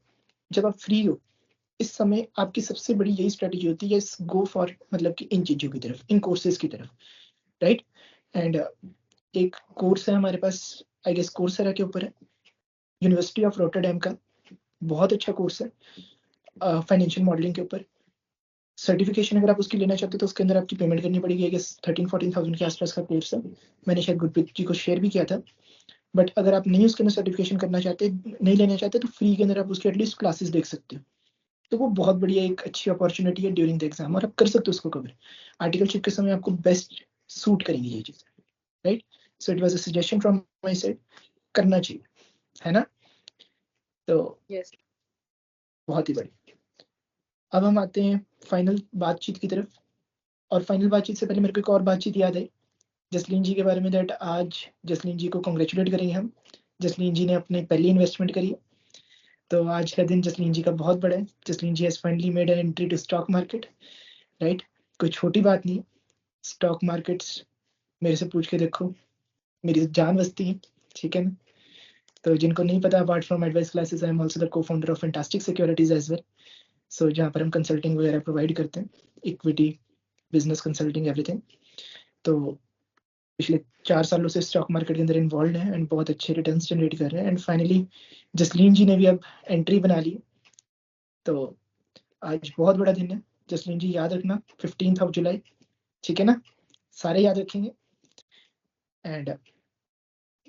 जब आप फ्री हो, इस समय आपकी सबसे बड़ी यही स्ट्रेटेजी होती है, गो फॉर मतलब कि इन चीजों की तरफ, इन कोर्सेज की तरफ, राइट। एंड एक कोर्स है हमारे पास, आई गेस कोर्सेरा के ऊपर है, यूनिवर्सिटी ऑफ रोटरडैम का, बहुत अच्छा कोर्स है फाइनेंशियल मॉडलिंग के ऊपर। सर्टिफिकेशन अगर आप उसकी लेना चाहते हो तो उसके अंदर आपकी पेमेंट करनी पड़ेगी, आई गेस 13-14,000 के आसपास का कोर्स है। मैंने शायद गुरप्रीत जी को शेयर भी किया था। बट अगर आप नहीं उसके अंदर सर्टिफिकेशन करना चाहते, नहीं लेना चाहते, तो फ्री के अंदर आप उसके एटलीस्ट क्लासेस देख सकते हो। तो वो बहुत बढ़िया एक अच्छी अपॉर्चुनिटी है ड्यूरिंग द एग्जाम, और आप कर सकते हो उसको कवर। आर्टिकलशिप के समय आपको बेस्ट सूट करेंगी ये चीज, right. So it was a suggestion from my side, करना चाहिए, है ना। तो यस। बहुत ही बढ़िया। अब हम आते हैं फाइनल बातचीत की तरफ। और फाइनल बातचीत से पहले मेरे को एक और बातचीत याद आई जसलीन जी के बारे में, दैट आज जसलीन जी को कॉन्ग्रेचुलेट करेंगे हम। जसलीन जी ने अपने पहली इन्वेस्टमेंट करी है, तो आज का दिन जसलीन जी का बहुत बड़ा है। Jasleen ji has finally made an entry to stock market, right. कोई छोटी बात नहीं, स्टॉक मार्केट्स मेरे से पूछ के देखो, मेरी जान बसती है, ठीक है ना। तो जिनको नहीं पता, apart from advice classes I am also the co-founder of fantastic securities as well. So जहाँ पर हम कंसल्टिंग वगैरह प्रोवाइड करते हैं, इक्विटी, बिजनेस कंसल्टिंग, एवरीथिंग। तो पिछले 4 सालों से स्टॉक मार्केट के अंदर इन्वॉल्व हैं एंड बहुत अच्छे रिटर्न्स जनरेट कर रहे हैं। एंड फाइनली जसलीन जी ने भी अब एंट्री बना ली। तो आज बहुत बड़ा दिन है जसलीन जी, याद रखना 15 जुलाई, ठीक है ना, सारे याद रखेंगे। And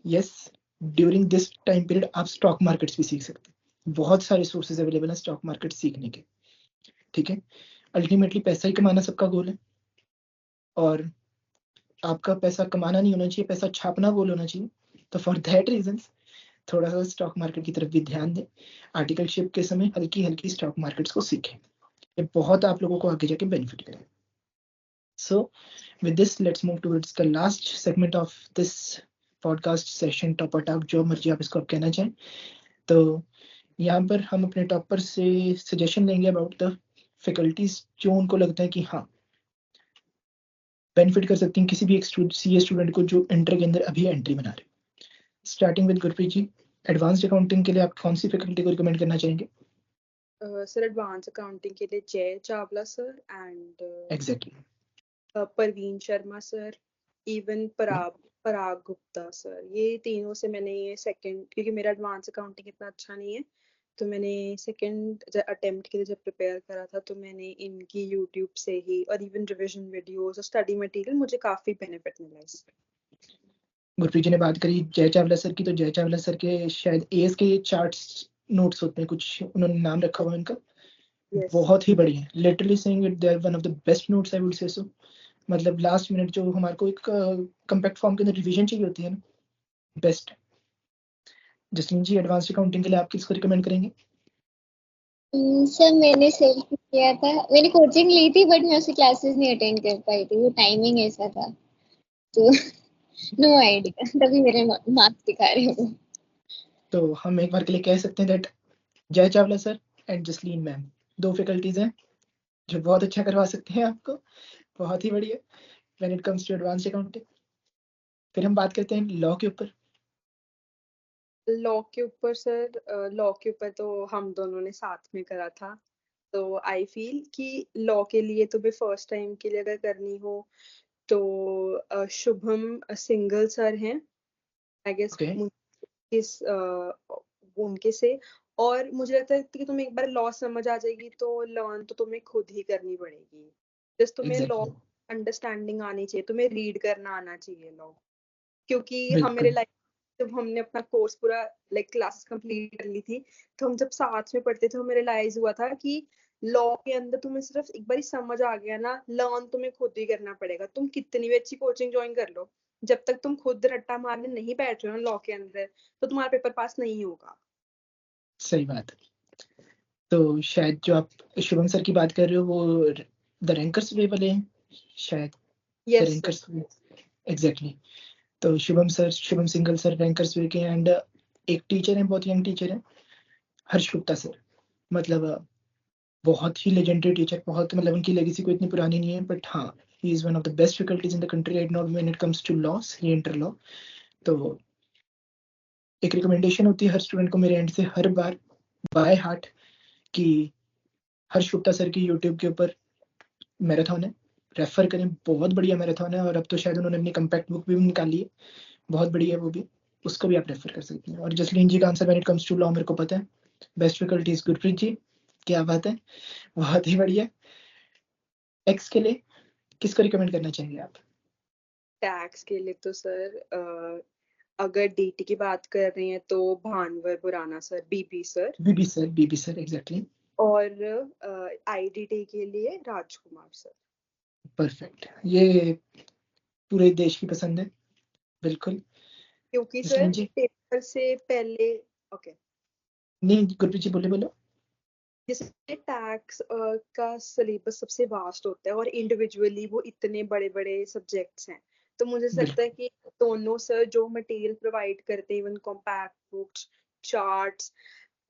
yes, during this time period आप स्टॉक मार्केट्स भी सीख सकते हैं, बहुत सारे सोर्सेज अवेलेबल हैं स्टॉक मार्केट सीखने के, ठीक है। अल्टीमेटली पैसा ही कमाना सबका गोल है, और आपका पैसा कमाना नहीं होना चाहिए, पैसा छापना गोल होना चाहिए। तो फॉर दैट रीजंस थोड़ा सा स्टॉक मार्केट की तरफ भी ध्यान दें। आर्टिकलशिप के समय हल्की हल्की स्टॉक मार्केट्स को सीखें, ये बहुत आप लोगों को आगे जाके बेनिफिट करेगा। So with this, let's move towards the last segment of this podcast session, top और टॉप, जो मर्जी आप इसको आप कहना चाहें। तो यहाँ पर हम अपने टॉपर से सजेशन लेंगे अबाउट द फैकल्टीज जो उनको लगता है कि हाँ बेनिफिट कर सकती हैं किसी भी एक सीए स्टूडेंट को जो इंटर के अंदर अभी एंट्री बना रहे। Starting with Gurpreet ji, advanced accounting के लिए आप कौन सी फैकल्टी को रिकमेंड करना चाहेंगे? सर एडवांस अकाउंटिंग के लिए जय Chawla sir and exactly Parveen Sharma sir, even Parag Gupta sir, ये तीनों से मैंने ये सेकंड, क्योंकि मेरा एडवांस अकाउंटिंग इतना अच्छा नहीं है तो मैंने सेकंड अटेम्प्ट के लिए जब प्रिपेयर करा था तो मैंने इनकी यूट्यूब से ही और इवन रिविजन वीडियोस और स्टडी मटेरियल मुझे काफी बेनिफिट मिला इससे। गुरप्रीत जी ने बात करी जय चावला सर की, तो जय चावला सर के शायद एएस के चार्ट्स नोट्स होते हैं कुछ, उन्होंने नाम रखा हुआ है उनका। Yes. बहुत ही बढ़िया, literally saying it, they are one of the best notes I would say so. मतलब लास्ट मिनट जो हमारे को एक कंपैक्ट फॉर्म के अंदर रिवीजन चाहिए होती है ना, बेस्ट। जसलीन जी, एडवांस अकाउंटिंग के लिए आप किसको रिकमेंड करेंगे? सर मैंने सेल्फ किया था, मैंने कोचिंग ली थी बट मैं उसकी क्लासेस नहीं अटेंड कर पाई थी, वो टाइमिंग ऐसा था तो नो आइडिया, तभी मेरे मार्क्स दिखा रहे हो। तो हम एक बार के लिए कह सकते हैं दैट जय Chawla sir and Jasleen ma'am, दो फैकल्टीज हैं जो बहुत अच्छा करवा सकते हैं आपको। बहुत ही बढ़िया when it comes to advance accounting. फिर हम बात करते हैं लॉ के ऊपर। लॉ के ऊपर सर, लॉ के ऊपर तो हम दोनों ने साथ में करा था, तो आई फील कि लॉ के लिए तो भी फर्स्ट टाइम के लिए अगर करनी हो तो शुभम सिंगल सर हैं, आई गेस इस उनके से। और मुझे लगता है कि तुम्हें एक बार लॉ समझ आ जाएगी तो लर्न तो तुम्हें खुद ही करनी पड़ेगी। जस्ट तुम्हें लॉ अंडरस्टैंडिंग आनी चाहिए, तुम्हें रीड करना आना चाहिए लॉ, क्योंकि हमारे लाइफ जब हमने अपना कोर्स पूरा लाइक क्लास कंप्लीट कर ली थी तो हम जब साथ में पढ़ते थे हमें रियलाइज हुआ था कि लॉ के अंदर तुम्हें सिर्फ एक बार समझ आ गया ना, लर्न तुम्हें खुद ही करना पड़ेगा। तुम कितनी भी अच्छी कोचिंग ज्वाइन कर लो, जब तक तुम खुद रट्टा मारने नहीं बैठ रहे हो लॉ के अंदर तो तुम्हारा पेपर पास नहीं होगा। सही बात है। तो शायद जो आप शुभम सर की बात कर रहे हो वो द रैंकर्स वे वाले हैं शायद। The rankers way, exactly. तो शुभम सिंगल सर रैंकर्स वे के, एंड एक टीचर हैं, बहुत यंग टीचर हैं, हर्ष गुप्ता सर। मतलब बहुत ही लेजेंडरी टीचर, बहुत मतलब उनकी लेगेसी कोई इतनी पुरानी नहीं है, बट हाँ he is one of the best faculties in the country right now when it comes to law, see inter law. तो एक रिकमेंडेशन होती है हर स्टूडेंट को मेरे एंड से हर बार बाय हार्ट कि हर्ष गुप्ता सर की यूट्यूब के ऊपर मैराथन है, रेफर करें, बहुत बढ़िया मैराथन है। और अब तो शायद उन्होंने अपनी कंपैक्ट बुक भी निकाली है, बहुत बढ़िया है वो भी, उसको भी आप रेफर कर सकते हैं। और जसलीन जी का answer when it comes to law मेरे को पता है, best faculty is Gurpreet ji. क्या बात है, बहुत ही बढ़िया। एक्स के लिए किसको रिकमेंड करना चाहेंगे आप? टैक्स के लिए तो सर अगर डीटी की बात कर रहे हैं तो भानवर बुराना सर, बीबी सर एग्जैक्टली। और आईडीटी के लिए राजकुमार सर। परफेक्ट, ये पूरे देश की पसंद है, बिल्कुल। क्योंकि सर पेपर से पहले नहीं गुरप्रीत जी बोलो। जैसे टैक्स का सिलेबस सबसे वास्ट होता है और इंडिविजुअली वो इतने बड़े बड़े सब्जेक्ट्स हैं, तो मुझे ऐसा लगता है कि दोनों सर जो मटेरियल प्रोवाइड करते हैं, इवन कॉम्पैक्ट बुक्स, चार्ट्स,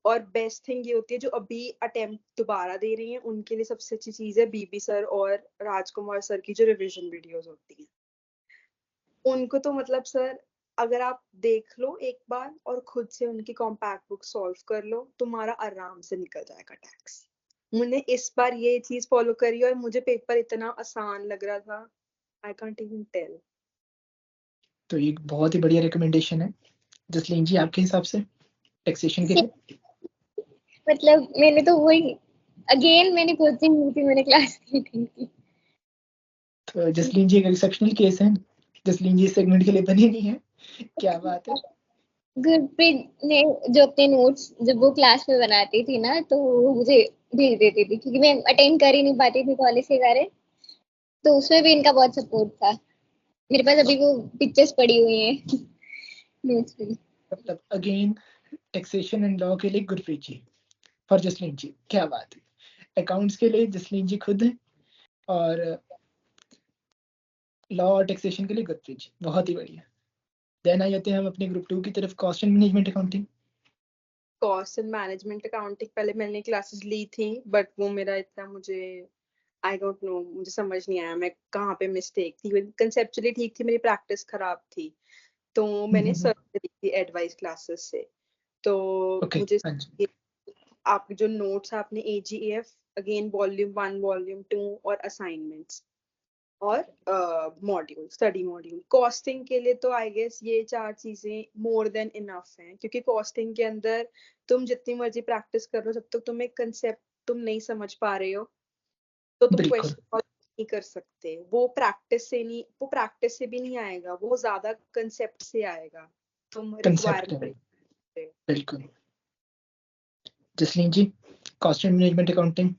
और बेस्ट थिंग ये होती है जो अभी अटेम्प्ट दोबारा दे रही हैं उनके लिए सबसे अच्छी चीज है बीबी सर और राजकुमार सर की जो रिवीजन वीडियोस होती हैं। उनको तो मतलब सर अगर आप देख लो एक बार और खुद से उनकी कॉम्पैक्ट बुक सॉल्व कर लो, तुम्हारा आराम से निकल जाएगा टैक्स। मैंने इस बार ये चीज फॉलो करी और मुझे पेपर इतना आसान लग रहा था, आई कांट इवन टेल। तो एक बहुत ही बढ़िया रिकमेंडेशन है। जसलीन जी आपके हिसाब से टैक्सेशन के लिए? मतलब मैंने तो वही, अगेन मैंने कोचिंग ली थी, मैंने क्लास नहीं अटेंड की। तो जसलीन जी एक एक्सेप्शनल केस है, जसलीन जी सेगमेंट के लिए बनी नहीं है। क्या बात है। गुरप्रीत ने जो अपने नोट्स जब वो क्लास में बनाती थी ना तो वो मुझे भेज देती थी, क्योंकि मैं अटेंड कर ही नहीं पाती थी कॉलेज के कारण। तो उसमें भी इनका बहुत सपोर्ट था। मेरे पास अभी वो पिक्चर्स पड़ी हुई हैं नोट्स में। मतलब अगेन टैक्सेशन एंड लॉ के लिए गुरप्रीत जी, फॉर जसलीन जी, क्या बात है। अकाउंट्स के लिए जसलीन जी खुद हैं और लॉ और टैक्सेशन के लिए गुरप्रीत जी, बहुत ही बढ़िया। देन आ जाते हैं हम अपने ग्रुप 2 की तरफ, cost and management accounting. Cost and management accounting पहले मैंने क्लासेस ली थी, बट वो मेरा इतना मुझे आई डोंट नो, मुझे समझ नहीं आया मैं कहाँ पे मिस्टेक थी। कंसेप्चुअली ठीक थी, मेरी प्रैक्टिस खराब थी। तो मैंने सर से ली थी एडवाइस क्लासेस से। तो ओके, मुझे हाँ जी, आपके जो नोट्स आपने AGF अगेन वॉल्यूम 1 वॉल्यूम 2 और असाइनमेंट्स और मॉड्यूल स्टडी मॉड्यूल। कॉस्टिंग के लिए तो आई गेस ये 4 चीजें मोर देन इनफ हैं, क्योंकि कॉस्टिंग के अंदर तुम जितनी मर्जी प्रैक्टिस कर लो, जब तक तुम एक कंसेप्ट तुम नहीं समझ पा रहे हो तो तुम बिल्कुल क्वेश्चन नहीं कर सकते। वो प्रैक्टिस से भी नहीं आएगा, वो ज्यादा कंसेप्ट से आएगा। तुम कंसेप्ट लेवल, रिक्वायरमेंट बिल्कुल। Jasleen ji, cost and management accounting.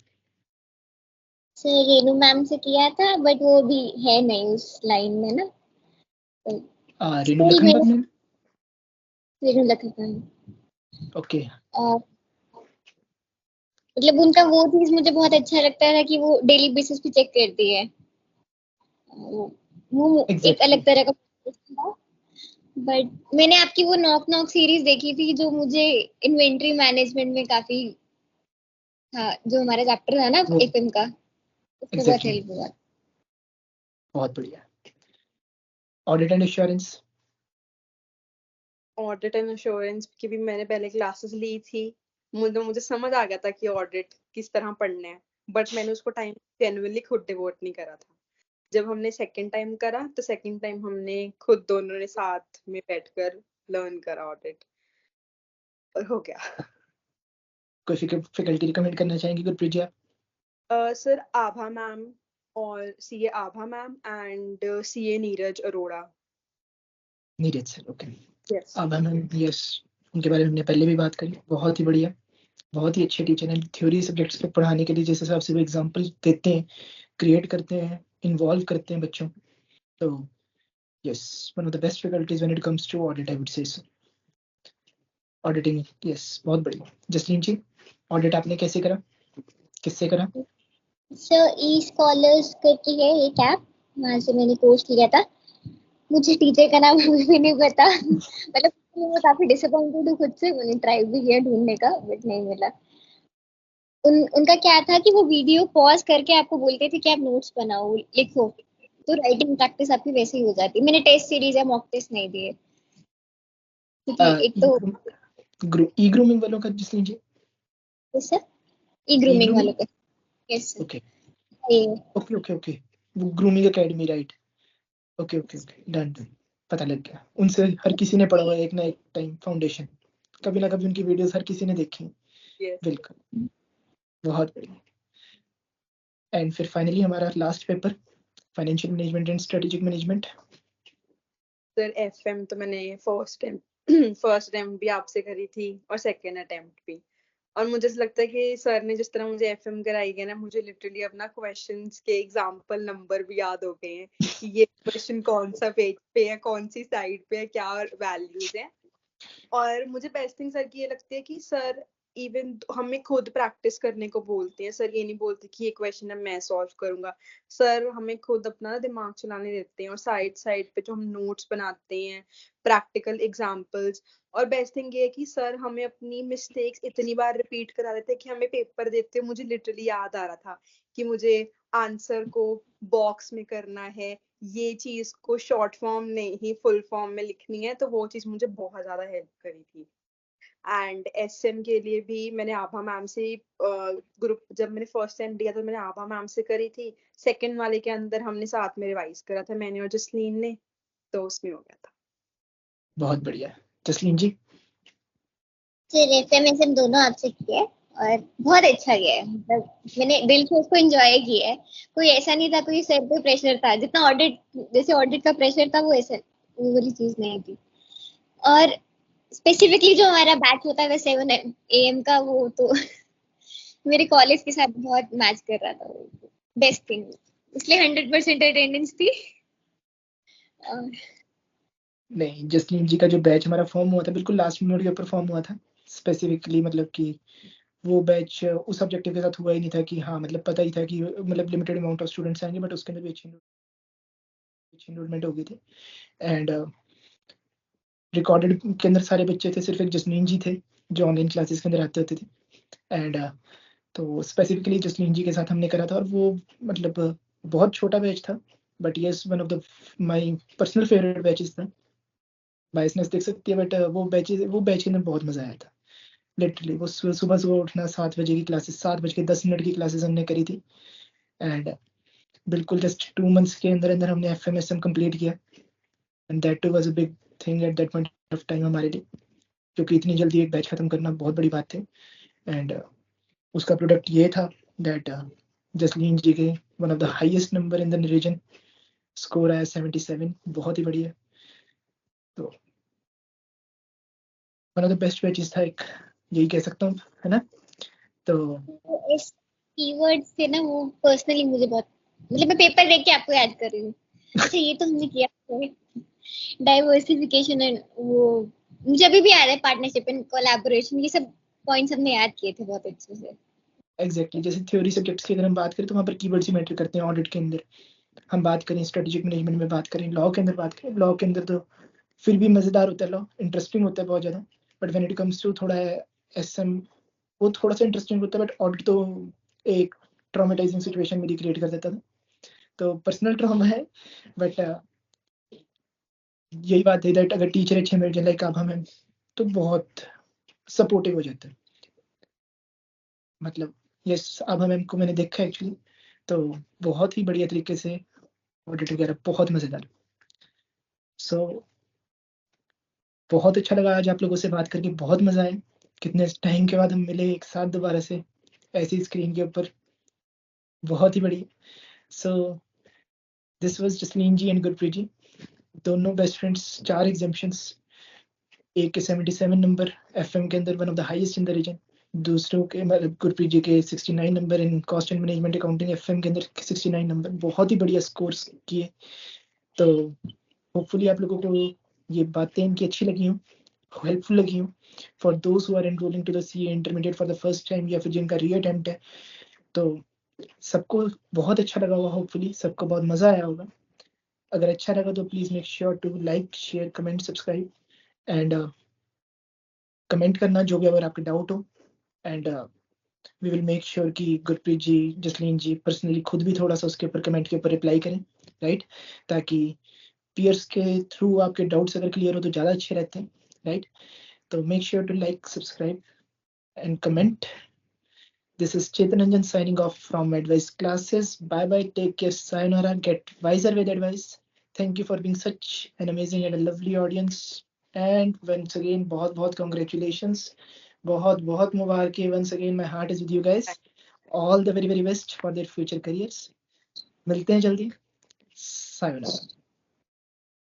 Sir Renu ma'am से किया था, बट वो भी है नहीं उस लाइन में ना। रेनू लखनपाल मैम, रेनू लखनपाल। ओके। मतलब उनका वो चीज मुझे बहुत अच्छा लगता था कि वो डेली बेसिस पे चेक करती है। वो एक एग्जैक्टली अलग तरह का था। बट मैंने आपकी वो नॉक नॉक सीरीज देखी थी, जो मुझे इन्वेंटरी मैनेजमेंट में काफी था, जो हमारा चैप्टर था ना वो, FM का, उसमें बहुत एग्जैक्टली, हेल्प हुआ। बहुत बढ़िया। Audit and assurance. Audit and insurance की भी मैंने पहले क्लासेस ली थी। मुझे समझ आ गया था कि ऑडिट किस तरह पढ़ना है, बट मैंने उसको टाइम जेन्युइनली खुद डिवोट नहीं करा था। जब हमने सेकंड टाइम करा तो सेकंड टाइम हमने खुद दोनों ने साथ में बैठकर लर्न करा ऑडिट, और हो गया। कोई फैकल्टी रिकमेंड करना चाहेंगे गुरप्रीत जी आप? सर आभा मैम और CA Abha ma'am and CA Neeraj Arora. Neeraj sir, okay. Yes. अब हम, यस, उनके बारे में हमने पहले भी बात करी, बहुत ही बढ़िया, बहुत ही अच्छे टीचर हैं। थ्योरी सब्जेक्ट्स पे पढ़ाने के लिए जिस हिसाब से वो एग्जाम्पल देते हैं, क्रिएट करते हैं, इन्वॉल्व करते हैं बच्चों, तो yes, one of the best faculties when it comes to audit, I would say so. Auditing, yes, बहुत बढ़िया। जसलीन जी, ऑडिट आपने कैसे करा, किससे करा? सर ई स्कॉलर्स करके है एक ऐप, वहां से मैंने कोर्स लिया था। मुझे टीचर का नाम अभी भी नहीं पता। मतलब मैं काफी डिसअपॉइंटेड हूँ खुद से। मैंने ट्राई भी किया ढूंढने का, बट नहीं मिला। उनका क्या था कि वो वीडियो पॉज करके आपको बोलते थे कि आप नोट्स बनाओ, लिखो, तो राइटिंग प्रैक्टिस आपकी वैसे ही हो जाती। मैंने टेस्ट सीरीज या मॉक टेस्ट नहीं दिए, क्योंकि एक तो ई ग्रूमिंग वालों का जसलीन जी, सर ई ई ग्रूमिंग वालों ग्रूमिंग, का। Yes sir. Okay okay okay okay, वो grooming academy, right, okay okay okay, done done, पता लग गया। उनसे हर किसी ने पढ़ा हुआ है एक ना एक टाइम, फाउंडेशन, कभी ना कभी उनकी वीडियोस हर किसी ने देखी हैं। यस। बिल्कुल, बहुत बढ़िया। एंड फिर फाइनली हमारा last paper, financial management and strategic management. Sir FM तो मैंने फर्स्ट टाइम फर्स्ट टाइम भी आपसे करी थी और सेकेंड अटेम्प्ट भी। और मुझे ऐसा लगता है कि सर ने जिस तरह मुझे FM कराई है ना, मुझे लिटरली अपना क्वेश्चंस के एग्जांपल नंबर भी याद हो गए हैं कि ये क्वेश्चन कौन सा पेज पे है, कौन सी साइड पे है, क्या वैल्यूज है। और मुझे बेस्ट थिंग सर की ये लगती है कि सर इवन हमें खुद प्रैक्टिस करने को बोलते हैं। सर ये नहीं बोलते कि ये क्वेश्चन है मैं सॉल्व करूंगा। सर हमें खुद अपना दिमाग चलाने देते हैं, और साइड साइड पे जो हम नोट्स बनाते हैं, प्रैक्टिकल एग्जांपल्स। और बेस्ट थिंग ये है कि सर हमें अपनी मिस्टेक्स इतनी बार रिपीट करा देते हैं कि हमें पेपर देते हैं मुझे लिटरली याद आ रहा था कि मुझे आंसर को बॉक्स में करना है, ये चीज को शॉर्ट फॉर्म नहीं फुल फॉर्म में लिखनी है। तो वो चीज मुझे बहुत ज्यादा हेल्प करी थी। एंड SM के लिए भी मैंने आभा मैम से ग्रुप, जब मैंने फर्स्ट टाइम दिया तो मैंने आभा मैम से करी थी। सेकंड वाले के अंदर हमने साथ में रिवाइज करा था, मैंने और जसलीन ने, तो उसमें हो गया था। बहुत बढ़िया। जसलीन जी, सर FM दोनों आपसे किए और बहुत अच्छा गया है। मतलब मैंने दिल से उसको एंजॉय किया है। कोई ऐसा नहीं था, कोई सर पे प्रेशर था जितना ऑडिट, जैसे ऑडिट का प्रेशर था, वो ऐसा वो वाली चीज नहीं थी। और स्पेसिफिकली जो हमारा बैच होता है 7 AM का, वो तो मेरे कॉलेज के साथ बहुत मैच कर रहा था। Best thing. इसलिए 100% अटेंडेंस थी। नहीं, जसलीन जी का जो बैच हमारा फॉर्म हुआ था बिल्कुल लास्ट मिनट के ऊपर फॉर्म हुआ था स्पेसिफिकली, मतलब कि वो बैच उस ऑब्जेक्टिव के साथ हुआ ही नहीं था कि हाँ मतलब पता ही था कि मतलब लिमिटेड अमाउंट ऑफ स्टूडेंट्स आएंगे, बट उसके अंदर भी अच्छी इनरोलमेंट हो गई थी। एंड रिकॉर्डेड के अंदर सारे बच्चे थे, सिर्फ एक जसलीन जी थे जो ऑनलाइन क्लासेस के अंदर आते होते थे। एंड तो स्पेसिफिकली जसलीन जी के साथ हमने करा था, और वो मतलब बहुत छोटा बैच था, but yes one of the my personal favourite batches था। बायसनेस देख सकती है, बट वो बैच के अंदर बहुत मजा आया था। लिटरली वो सुबह सुबह उठना, 7 बजे की क्लासेस, 7:10 की क्लासेस हमने करी थी। एंड बिल्कुल जस्ट 2 मंथ्स के अंदर अंदर हमने FMSM कंप्लीट किया, and that too was a big thing at that point of time हमारे लिए, क्योंकि इतनी जल्दी एक बैच खत्म करना बहुत बड़ी बात थी। एंड उसका प्रोडक्ट ये था दैट जसलीन जी के one of the highest number in the region, score आया 77, बहुत ही बढ़िया। तो one of the best batches था एक, यही कह सकता हूँ, है ना। तो इस कीवर्ड से ना वो पर्सनली मुझे बहुत, मतलब मैं पेपर देख के आपको याद कर रही हूँ। अच्छा ये तो हमने किया डाइवर्सिफिकेशन एंड वो मुझे अभी भी याद है, पार्टनरशिप एंड कोलैबोरेशन, ये सब पॉइंट्स हमने याद किए थे बहुत अच्छे से। एग्जैक्टली जैसे थ्योरी सब्जेक्ट्स की अगर हम बात करें तो वहाँ पर कीवर्ड्स ही मैटर करते हैं। ऑडिट के अंदर हम बात करें, स्ट्रेटेजिक मैनेजमेंट में बात करें, लॉ के अंदर बात करें, लॉ के अंदर तो फिर भी मजेदार होता है, लॉ इंटरेस्टिंग होता है बहुत ज्यादा, but when it comes to थोड़ा SM वो थोड़ा सा इंटरेस्टिंग होता है, बट ऑडिट तो एक ट्रॉमेटाइजिंग सिचुएशन मेरी क्रिएट कर देता था, तो पर्सनल ट्रॉमा है। बट यही बात है दैट अगर टीचर अच्छे मिल जाए लाइक आप हमें, तो बहुत सपोर्टिव हो जाता है। मतलब यस अब मैम को मैंने देखा एक्चुअली, तो बहुत ही बढ़िया तरीके से ऑडिट वगैरह, बहुत मजेदार। सो बहुत अच्छा लगा आज आप लोगों से बात करके, बहुत मजा आया। कितने टाइम के बाद हम मिले एक साथ दोबारा से ऐसी स्क्रीन के ऊपर, बहुत ही बढ़िया। So this was Jasleen ji and Gurpreet ji, दोनों बेस्ट फ्रेंड्स, 4 एग्जाम्पशंस, एक के 77 नंबर FM के अंदर one of the highest in the region, दूसरों के मतलब गुरप्रीत जी के 69 number in cost and management accounting FM के अंदर 69 नंबर, बहुत ही बढ़िया स्कोर्स किए। तो होपफुली आप लोगों को ये बातें इनकी अच्छी लगी हों, हेल्पफुल लगी हों for those who are enrolling to the CA intermediate for the first time, या फिर जिनका री अटेम्प्ट है। तो सबको बहुत अच्छा लगा होगा, होपफुली सबको बहुत मजा आया होगा। अगर अच्छा लगा तो please make sure to like, share, comment, subscribe and comment करना जो भी अगर आपके डाउट हो। And we will make sure कि गुरप्रीत जी, जसलीन जी पर्सनली खुद भी थोड़ा सा उसके ऊपर कमेंट के ऊपर रिप्लाई करें, राइट, ताकि पीयर्स के थ्रू आपके डाउट्स अगर क्लियर हो तो ज़्यादा अच्छे रहते हैं, राइट। तो make sure to like, subscribe and comment. This is Chetan Ranjan signing off from Advice Classes. Bye bye, take care, sayonara, get wiser with advice. Thank you for being such an amazing and a lovely audience. And once again, बहुत बहुत congratulations, बहुत बहुत मुबारक। Once again, my heart is with you guys. All the very very best for their future careers. मिलते हैं जल्दी, sayonara.